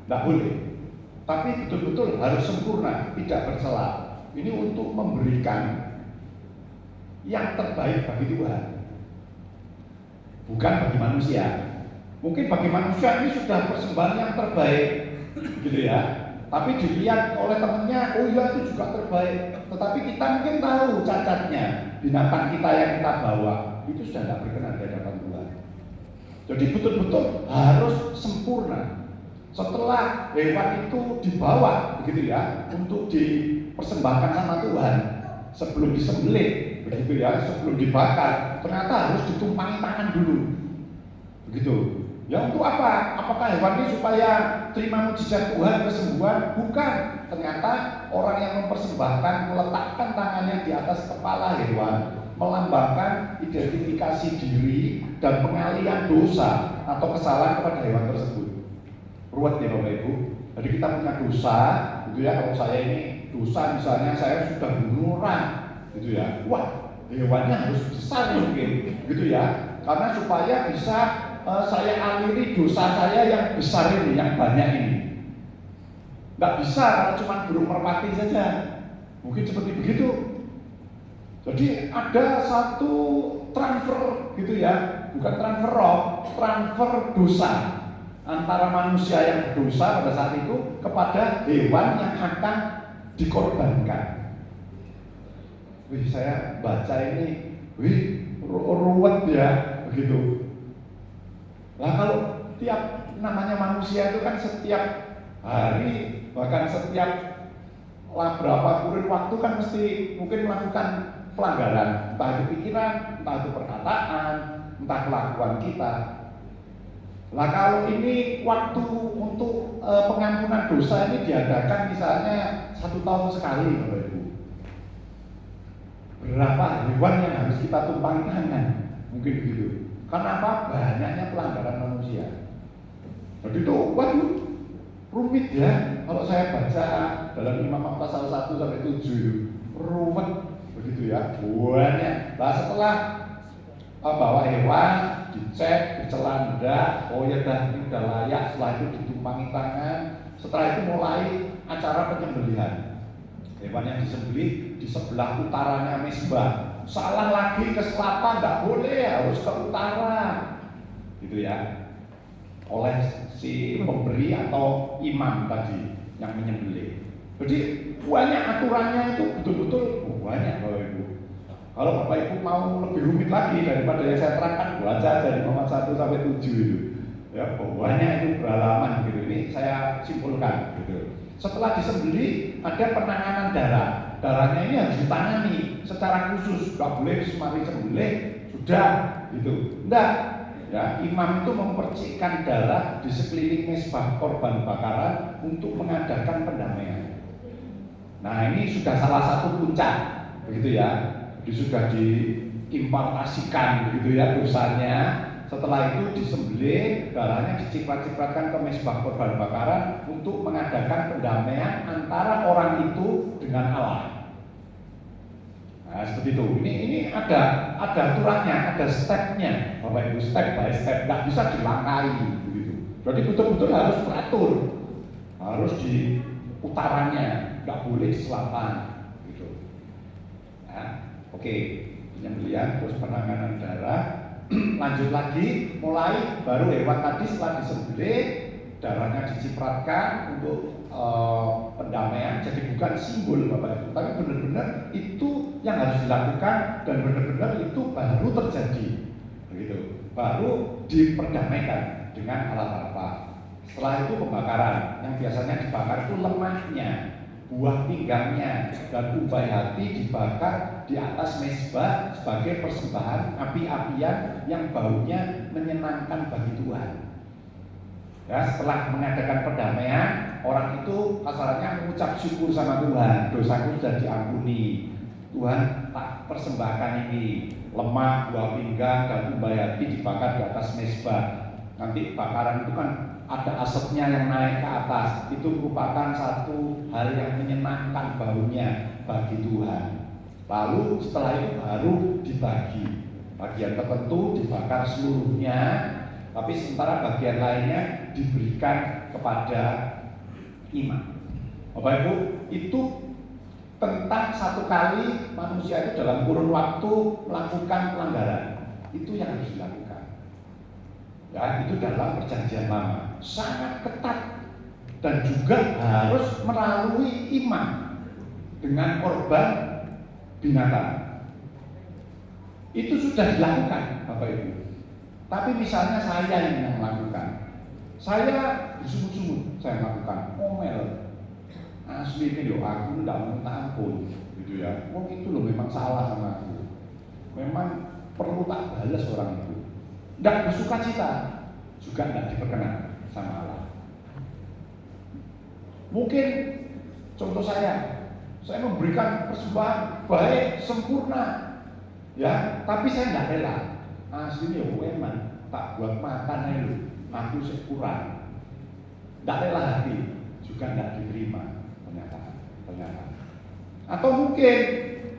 tidak boleh. Tapi betul-betul harus sempurna, tidak bercela. Ini untuk memberikan yang terbaik bagi Tuhan, bukan bagi manusia. Mungkin bagi manusia ini sudah persembahan yang terbaik, gitu ya. Tapi dilihat oleh temannya, oh iya itu juga terbaik. Tetapi kita mungkin tahu cacatnya, binatang kita yang kita bawa itu sudah tidak berkenan di hadapan Tuhan. Jadi betul-betul harus sempurna. Setelah hewan itu dibawa, begitu ya, untuk dipersembahkan sama Tuhan sebelum disembelih, begitu ya, sebelum dibakar, ternyata harus ditumpangi tangan dulu, begitu. Ya untuk apa? Apakah hewan ini supaya terima mujizat Tuhan, kesembuhan? Bukan. Ternyata orang yang mempersembahkan meletakkan tangannya di atas kepala hewan, melambangkan identifikasi diri dan pengalihan dosa atau kesalahan kepada hewan tersebut. Ruwet ya Bapak Ibu. Jadi kita punya dosa, gitu ya. Kalau saya ini dosa, misalnya saya sudah bunuh orang, gitu ya. Wah, hewannya harus besar mungkin, gitu ya. Karena supaya bisa saya aliri dosa saya yang besar ini, yang banyak ini. Nggak bisa kalau cuma burung merpati saja. Mungkin seperti begitu. Jadi ada satu transfer gitu ya, bukan transfer roh, transfer dosa antara manusia yang berdosa pada saat itu kepada hewan yang akan dikorbankan. Wih, saya baca ini, ruwet ya, begitu. Nah kalau tiap namanya manusia itu kan setiap hari, bahkan setiap berapa kurun waktu kan mesti mungkin melakukan pelanggaran, entah itu pikiran, entah itu perkataan, entah kelakuan kita. Nah kalau ini waktu untuk pengampunan dosa ini diadakan misalnya 1 tahun sekali, Bapak Ibu. Berapa hewan yang harus kita tumpangi tangan? Mungkin begitu. Kenapa? Banyaknya pelanggaran manusia. Jadi itu, waduh, rumit ya. Kalau saya baca dalam Imam pasal 1 sampai 7, rumit begitu ya. Banyak. Nah setelah bawa hewan, dicek, dicela enggak, oh ya ini udah layak, setelah itu ditumpangi tangan, setelah itu mulai acara penyembelihan. Hewan yang disembelih di sebelah utaranya mezbah. Salah lagi ke selatan, enggak boleh, harus ke utara, gitu ya. Oleh si pemberi atau imam tadi yang menyembelih. Jadi banyak aturannya itu betul-betul banyak Bapak Ibu. Kalau Bapak Ibu mau lebih rumit lagi daripada yang saya terangkan, baca aja di Muhammad 1 sampai 7 itu. Ya, banyak itu beralaman gitu. Ini saya simpulkan gitu. Setelah disembelih ada penanganan darah. Darahnya ini harus ditangani secara khusus. Gak boleh semari sembelih sudah gitu. Enggak. Ya, imam itu mempercikkan darah di sekeliling mezbah korban bakaran untuk mengadakan pendamaian. Nah, ini sudah salah satu puncak, begitu ya. Jadi sudah diimpartasikan begitu ya dosanya. Setelah itu disembelih, darahnya diciprat-cipratkan ke mezbah korban bakaran untuk mengadakan pendamaian antara orang itu dengan Allah. Nah, seperti itu. Ini ada aturannya, ada stepnya, Bapak Ibu, step by step, nggak bisa dilangkai begitu. Jadi betul-betul harus teratur, harus di utaranya, nggak boleh di selatan, gitu. Nah, oke, penyembelihan terus penanganan darah. Lanjut lagi, mulai baru hewan tadi setelah disembelih, darahnya dicipratkan untuk pendamaian. Jadi bukan simbol Bapak Ibu, tapi benar-benar itu yang harus dilakukan dan benar-benar itu baru terjadi, begitu. Baru diperdamaikan dengan alat Bapa. Setelah itu pembakaran, yang biasanya dibakar itu lemahnya, buah pinggangnya, dan umbai hati dibakar di atas mezbah sebagai persembahan api-apian yang baunya menyenangkan bagi Tuhan. Ya, setelah mengadakan perdamaian, orang itu kasarnya mengucap syukur sama Tuhan, dosaku sudah diampuni. Tuhan tak persembahkan ini, lemah, buah pinggang, dan umbai hati dibakar di atas mezbah. Nanti bakaran itu kan ada asapnya yang naik ke atas, itu merupakan satu hal yang menyenangkan baunya bagi Tuhan. Lalu setelah itu baru dibagi, bagian tertentu dibakar seluruhnya, tapi sementara bagian lainnya diberikan kepada imam. Bapak Ibu, itu tentang satu kali manusia itu dalam kurun waktu melakukan pelanggaran, itu yang harus dilakukan. Ya, itu dalam perjanjian lama sangat ketat dan juga harus melalui imam dengan korban binatang. Itu sudah dilakukan Bapak Ibu. Tapi misalnya saya yang melakukan, saya bersungut-sungut, saya melakukan ngomel, asli ini yo aku ndak minta ampun gitu ya. Wong itu loh memang salah sama aku. Memang perlu tak balas orang itu. Ndak bersuka cita juga ndak diperkenan sama Allah. Mungkin contoh saya memberikan persembahan baik sempurna, ya, tapi saya nggak rela. Aslinya memang tak buat makan aja, aku kurang, nggak rela hati, juga nggak diterima ternyata. Atau mungkin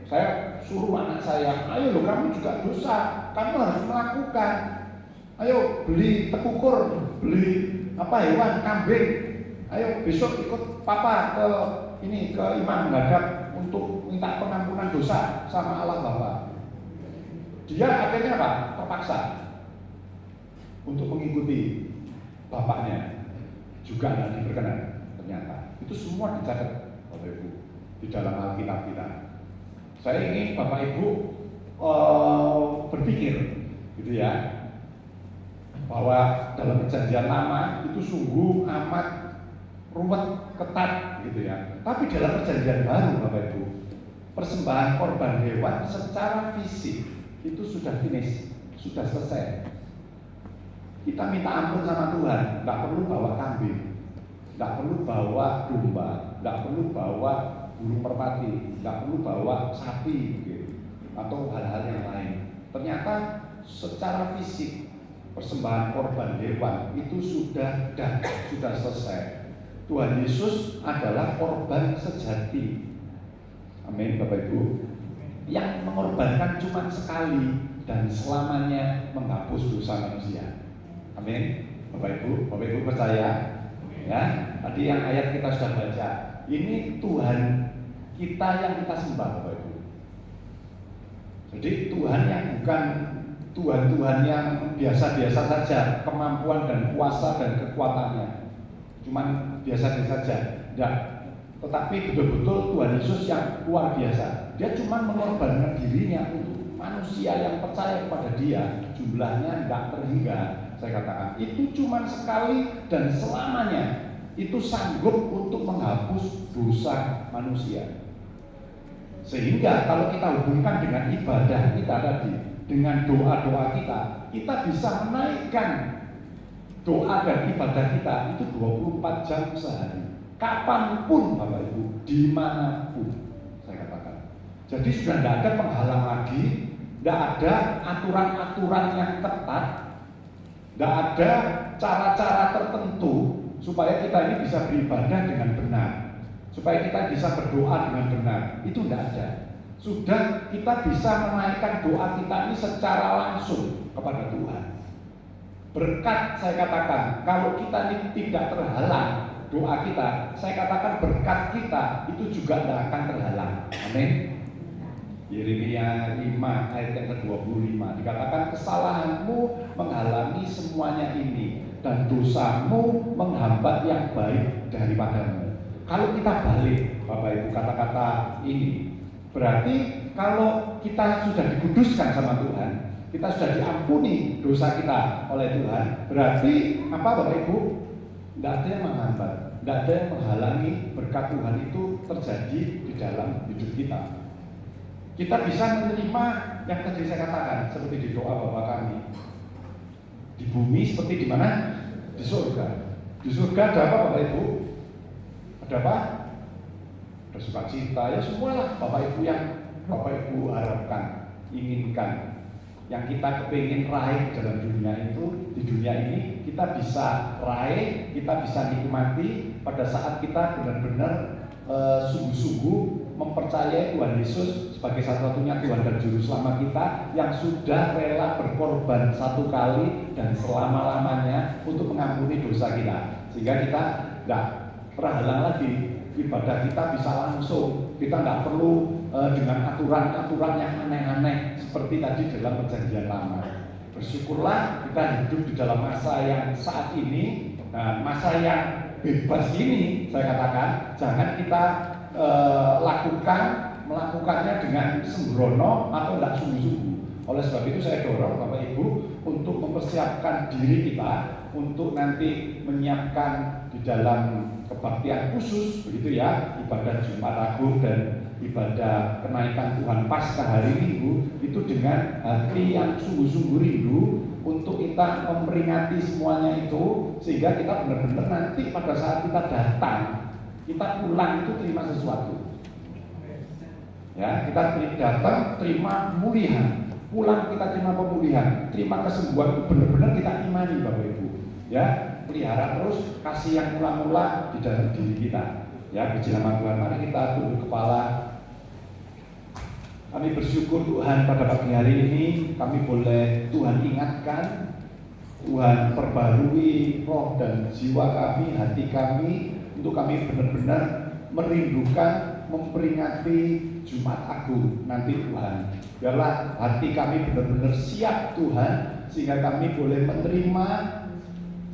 saya suruh anak saya, ayo lo kamu juga dosa, kamu harus melakukan. Ayo beli tekukur, beli hewan kambing. Ayo besok ikut papa ke imam menghadap untuk minta pengampunan dosa sama Allah Bapa. Dia akhirnya apa? Terpaksa untuk mengikuti bapaknya, juga tidak diperkenan ternyata. Itu semua dicatat Bapak Ibu di dalam Alkitab kita. Saya ingin Bapak Ibu berpikir gitu ya, bahwa dalam perjanjian lama itu sungguh amat ruwet, ketat gitu ya. Tapi dalam perjanjian baru Bapak Ibu, persembahan korban hewan secara fisik itu sudah finish, sudah selesai. Kita minta ampun sama Tuhan, nggak perlu bawa kambing, nggak perlu bawa domba, nggak perlu bawa burung merpati, nggak perlu bawa sapi gitu, atau hal-hal yang lain. Ternyata secara fisik persembahan korban hewan itu sudah selesai. Tuhan Yesus adalah korban sejati. Amin Bapak Ibu. Yang mengorbankan cuma sekali dan selamanya menghapus dosa manusia. Amin Bapak Ibu percaya? Ya, tadi yang ayat kita sudah baca. Ini Tuhan kita yang kita sembah Bapak Ibu. Jadi Tuhan yang bukan Tuhan yang biasa-biasa saja kemampuan dan kuasa dan kekuatannya, cuman biasa-biasa saja. Enggak. Tetapi betul-betul Tuhan Yesus yang luar biasa. Dia cuma mengorbankan dirinya untuk manusia yang percaya kepada Dia. Jumlahnya enggak terhingga. Saya katakan itu cuma sekali dan selamanya. Itu sanggup untuk menghapus dosa manusia. Sehingga kalau kita hubungkan dengan ibadah kita tadi, dengan doa-doa kita bisa menaikkan doa dan ibadah kita itu 24 jam sehari, kapanpun Bapak Ibu, dimanapun, saya katakan. Jadi sudah tidak ada penghalang lagi, tidak ada aturan-aturan yang ketat, tidak ada cara-cara tertentu supaya kita ini bisa beribadah dengan benar, supaya kita bisa berdoa dengan benar. Itu tidak ada. Sudah kita bisa menaikkan doa kita ini secara langsung kepada Tuhan. Berkat, saya katakan, kalau kita ini tidak terhalang doa kita, saya katakan berkat kita itu juga tidak akan terhalang. Amin. Yeremia 5 ayat yang ke-25 dikatakan, kesalahanmu menghalangi semuanya ini dan dosamu menghambat yang baik daripadamu. Kalau kita balik Bapak Ibu kata-kata ini, berarti kalau kita sudah dikuduskan sama Tuhan, kita sudah diampuni dosa kita oleh Tuhan, berarti apa Bapak Ibu? Tidak ada yang menghambat, tidak ada yang menghalangi berkat Tuhan itu terjadi di dalam hidup kita. Kita bisa menerima yang tadi saya katakan, seperti di doa Bapa kami. Di bumi seperti di mana? Di surga. Di surga ada apa Bapak Ibu? Ada apa? Ada sukacita, ya semualah Bapak Ibu yang Bapak Ibu harapkan, inginkan, yang kita kepingin raih dalam dunia itu, di dunia ini kita bisa raih, kita bisa nikmati pada saat kita benar-benar sungguh-sungguh mempercayai Tuhan Yesus sebagai satu-satunya Tuhan dan Juru Selamat kita yang sudah rela berkorban satu kali dan selama-lamanya untuk mengampuni dosa kita, sehingga kita tidak terhalang lagi. Ibadah kita bisa langsung, kita nggak perlu dengan aturan-aturan yang aneh-aneh seperti tadi dalam perjanjian lama. Bersyukurlah kita hidup di dalam masa yang saat ini, masa yang bebas ini. Saya katakan jangan kita melakukannya dengan sembrono atau tidak sungguh-sungguh. Oleh sebab itu saya dorong Bapak Ibu untuk mempersiapkan diri kita untuk nanti menyiapkan di dalam kebaktian khusus begitu ya, ibadah Jumat Agung dan ibadah kenaikan Tuhan Paskah hari Minggu itu dengan hati yang sungguh-sungguh rindu untuk kita memperingati semuanya itu, sehingga kita benar-benar nanti pada saat kita datang, kita pulang itu terima sesuatu. Ya, kita datang terima pemulihan, pulang kita terima pemulihan, terima kesembuhan, itu benar-benar kita imani Bapak Ibu. Ya, pelihara terus kasih yang mula-mula di dalam diri kita. Ya, puji nama Tuhan. Mari kita tunduk kepala. Kami bersyukur Tuhan pada pagi hari ini kami boleh Tuhan ingatkan, Tuhan perbarui roh dan jiwa kami, hati kami, untuk kami benar-benar merindukan, memperingati Jumat Agung nanti Tuhan. Biarlah hati kami benar-benar siap Tuhan, sehingga kami boleh menerima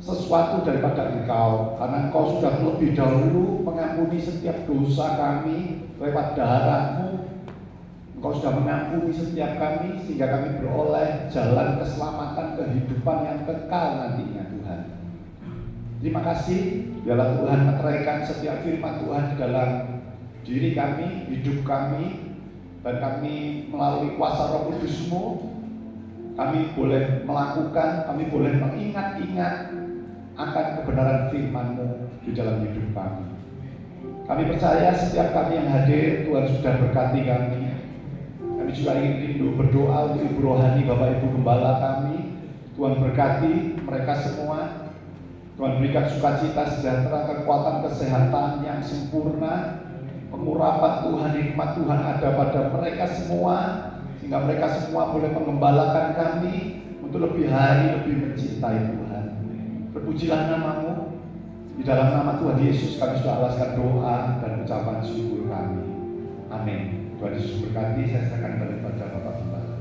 sesuatu daripada Engkau, karena Engkau sudah lebih dahulu mengampuni setiap dosa kami lewat darah-Mu. Engkau sudah mengampuni setiap kami, sehingga kami beroleh jalan keselamatan, kehidupan yang kekal nantinya Tuhan. Terima kasih, biarlah Tuhan meteraikan setiap firman Tuhan di dalam diri kami, hidup kami, dan kami melalui kuasa Roh Kudus-Mu, kami boleh melakukan, kami boleh mengingat-ingat akan kebenaran firman-Mu di dalam hidup kami. Kami percaya setiap kami yang hadir, Tuhan sudah berkati kami. Kami juga ingin rindu berdoa untuk Ibu Rohani, Bapak Ibu Gembala kami. Tuhan berkati mereka semua. Tuhan berikan sukacita, sejahtera, kekuatan, kesehatan yang sempurna. Pengurapan Tuhan, hikmat Tuhan ada pada mereka semua, sehingga mereka semua boleh mengembalakan kami untuk lebih hari lebih mencintai Tuhan. Terpujilah nama-Mu. Di dalam nama Tuhan Yesus kami sudah alaskan doa dan ucapan syukur kami. Amin. Tuhan Yesus berkati, saya serahkan kepada Bapak Gembala.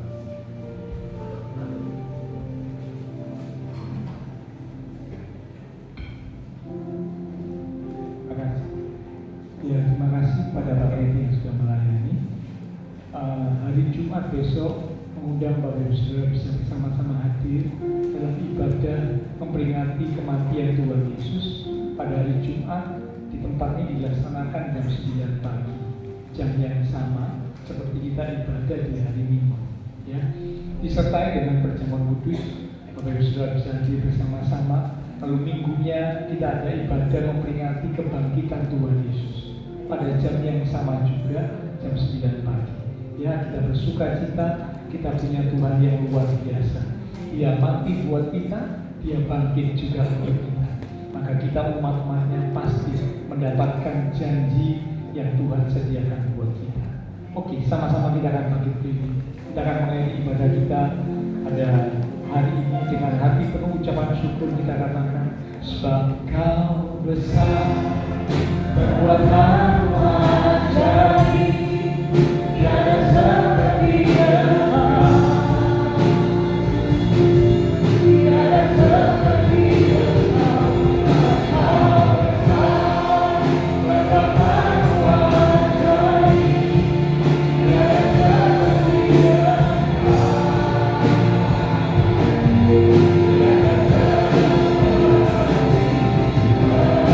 Terima kasih. Ya, terima kasih pada Pak Edi yang sudah melayani. Hari Jumat besok mengundang Bapak Ibu Saudara bisa bersama-sama hadir dalam ibadah memperingati kematian Tuhan Yesus pada hari Jumat. Di tempat ini dilaksanakan jam 9 pagi. Jam yang sama seperti kita ibadah di hari Minggu, ya. Disertai dengan perjamuan kudus, Bapak Ibu Saudara bisa hadir bersama-sama. Lalu minggunya kita ada ibadah memperingati kebangkitan Tuhan Yesus pada jam yang sama juga, jam 9 pagi. Ya, kita bersuka cita, kita punya Tuhan yang luar biasa. Dia mati buat kita, Dia bangkit juga untuk kita. Maka kita umat-umatnya pasti mendapatkan janji yang Tuhan sediakan buat kita. Oke, sama-sama kita akan bangkit berdiri. Kita akan mengakhiri ibadah kita pada hari ini dengan hati penuh ucapan syukur. Kita katakan, sebab Kau besar, perbuatanmu ajaib, tiada seperti Engkau, tiada seperti Engkau. Kau besar, perbuatanmu ajaib, tiada seperti Engkau. Tiada seperti Engkau.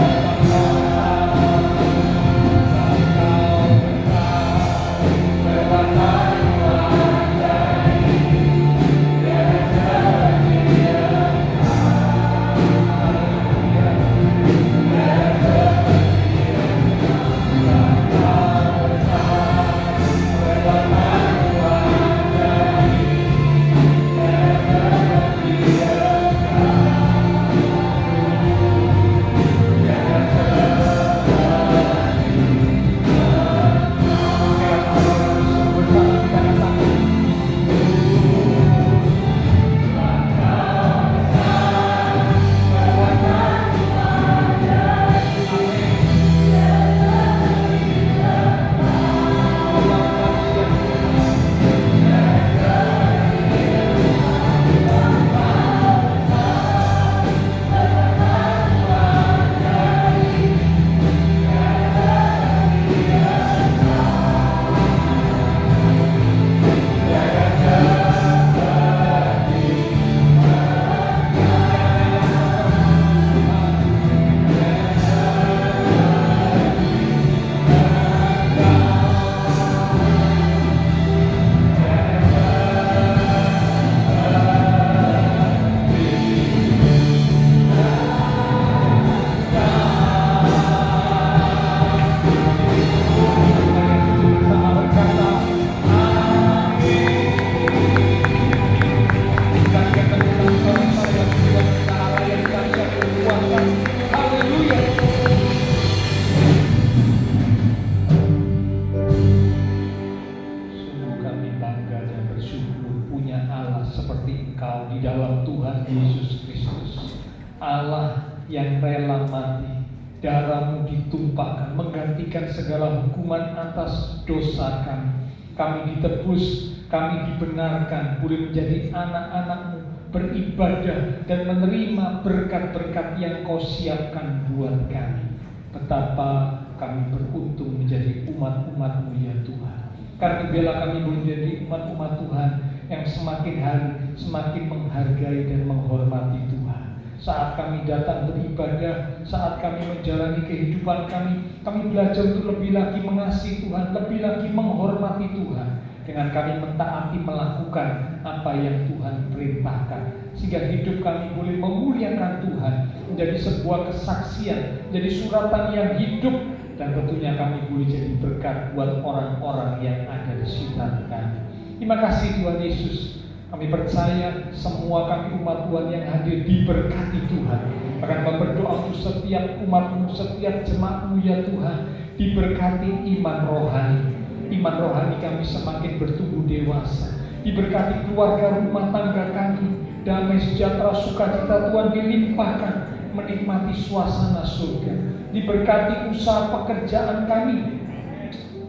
seperti Engkau di dalam Tuhan Yesus Kristus, Allah yang rela mati, darah-Mu ditumpahkan menggantikan segala hukuman atas dosa kami. Kami ditebus, kami dibenarkan, boleh menjadi anak-anak-Mu, beribadah dan menerima berkat-berkat yang Kau siapkan buat kami. Betapa kami beruntung menjadi umat-umat-Mu ya Tuhan. Karena bela kami menjadi umat-umat Tuhan yang semakin hari semakin menghargai dan menghormati Tuhan. Saat kami datang beribadah, saat kami menjalani kehidupan kami belajar untuk lebih lagi mengasihi Tuhan, lebih lagi menghormati Tuhan. Dengan kami mentaati melakukan apa yang Tuhan perintahkan, sehingga hidup kami boleh memuliakan Tuhan, menjadi sebuah kesaksian, jadi suratan yang hidup, dan tentunya kami boleh jadi berkat buat orang-orang yang ada di sekitar kami. Terima kasih Tuhan Yesus. Kami percaya semua kami umat Tuhan yang hadir diberkati Tuhan. Akan berdoa untuk setiap umat-Mu, setiap jemaat-Mu ya Tuhan, diberkati iman rohani. Iman rohani kami semakin bertumbuh dewasa. Diberkati keluarga rumah tangga kami, damai sejahtera sukacita Tuhan dilimpahkan, menikmati suasana surga. Diberkati usaha pekerjaan kami,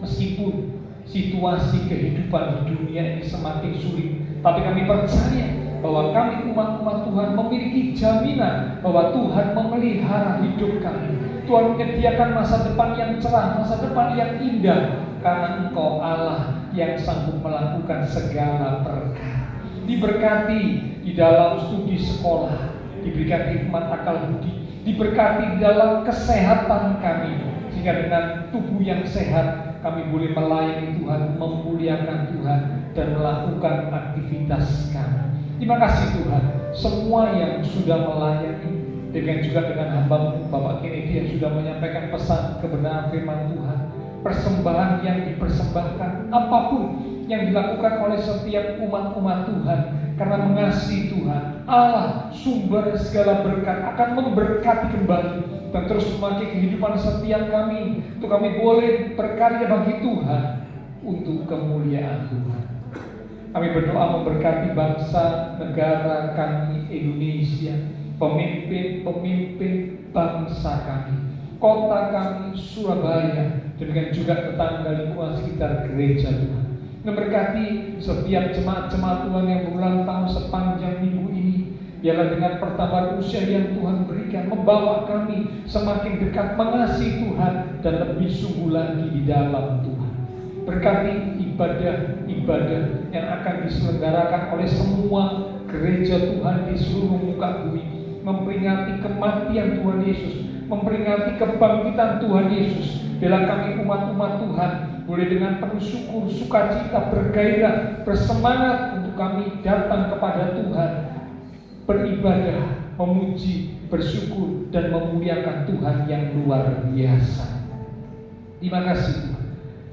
meskipun situasi kehidupan di dunia ini semakin sulit, tapi kami percaya bahwa kami umat-umat Tuhan memiliki jaminan bahwa Tuhan memelihara hidup kami. Tuhan menyediakan masa depan yang cerah, masa depan yang indah, karena Engkau Allah yang sanggup melakukan segala perkara. Diberkati di dalam studi sekolah, diberikan hikmat akal budi, diberkati di dalam kesehatan kami, sehingga dengan tubuh yang sehat kami boleh melayani Tuhan, memuliakan Tuhan, dan melakukan aktivitas kami. Terima kasih Tuhan, semua yang sudah melayani, dengan juga dengan hamba Bapak Kennedy yang sudah menyampaikan pesan kebenaran firman Tuhan, persembahan yang dipersembahkan, apapun yang dilakukan oleh setiap umat-umat Tuhan, karena mengasihi Tuhan, Allah sumber segala berkat akan memberkati kembali dan terus memakai kehidupan setiap kami, untuk kami boleh berkarya bagi Tuhan untuk kemuliaan Tuhan. Kami berdoa memberkati bangsa negara kami Indonesia, pemimpin-pemimpin bangsa kami, kota kami Surabaya, dan juga tetangga lingkungan sekitar gereja Tuhan. Memberkati setiap jemaat-jemaat Tuhan yang berulang tahun sepanjang minggu ini. Biarlah dengan pertambahan usia yang Tuhan berikan, membawa kami semakin dekat mengasihi Tuhan dan lebih sungguh lagi di dalam Tuhan. Berkati ibadah-ibadah yang akan diselenggarakan oleh semua gereja Tuhan di seluruh muka bumi, memperingati kematian Tuhan Yesus, memperingati kebangkitan Tuhan Yesus. Bila kami umat-umat Tuhan boleh dengan penuh syukur, sukacita, bergairah, bersemangat untuk kami datang kepada Tuhan, beribadah, memuji, bersyukur, dan memuliakan Tuhan yang luar biasa. Terima kasih Tuhan.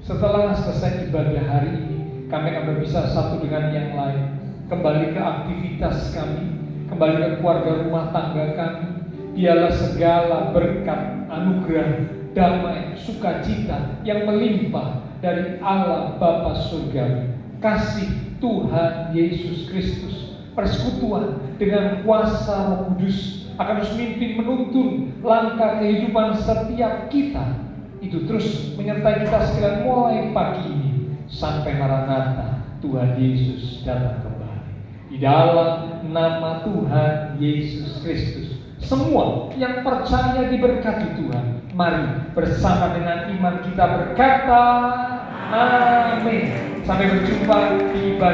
Setelah selesai ibadah hari ini, kami akan berpisah satu dengan yang lain, kembali ke aktivitas kami, kembali ke keluarga rumah tangga kami. Biarlah segala berkat, anugerah, damai, sukacita yang melimpah dari Allah Bapa Surgawi, kasih Tuhan Yesus Kristus, persekutuan dengan kuasa Roh Kudus akan terus memimpin menuntun langkah kehidupan setiap kita. Itu terus menyertai kita sekalian mulai pagi ini sampai Maranatha Tuhan Yesus datang kembali. Di dalam nama Tuhan Yesus Kristus, semua yang percaya diberkati Tuhan. Mari bersama dengan iman kita berkata amin. Sampai berjumpa di ibadah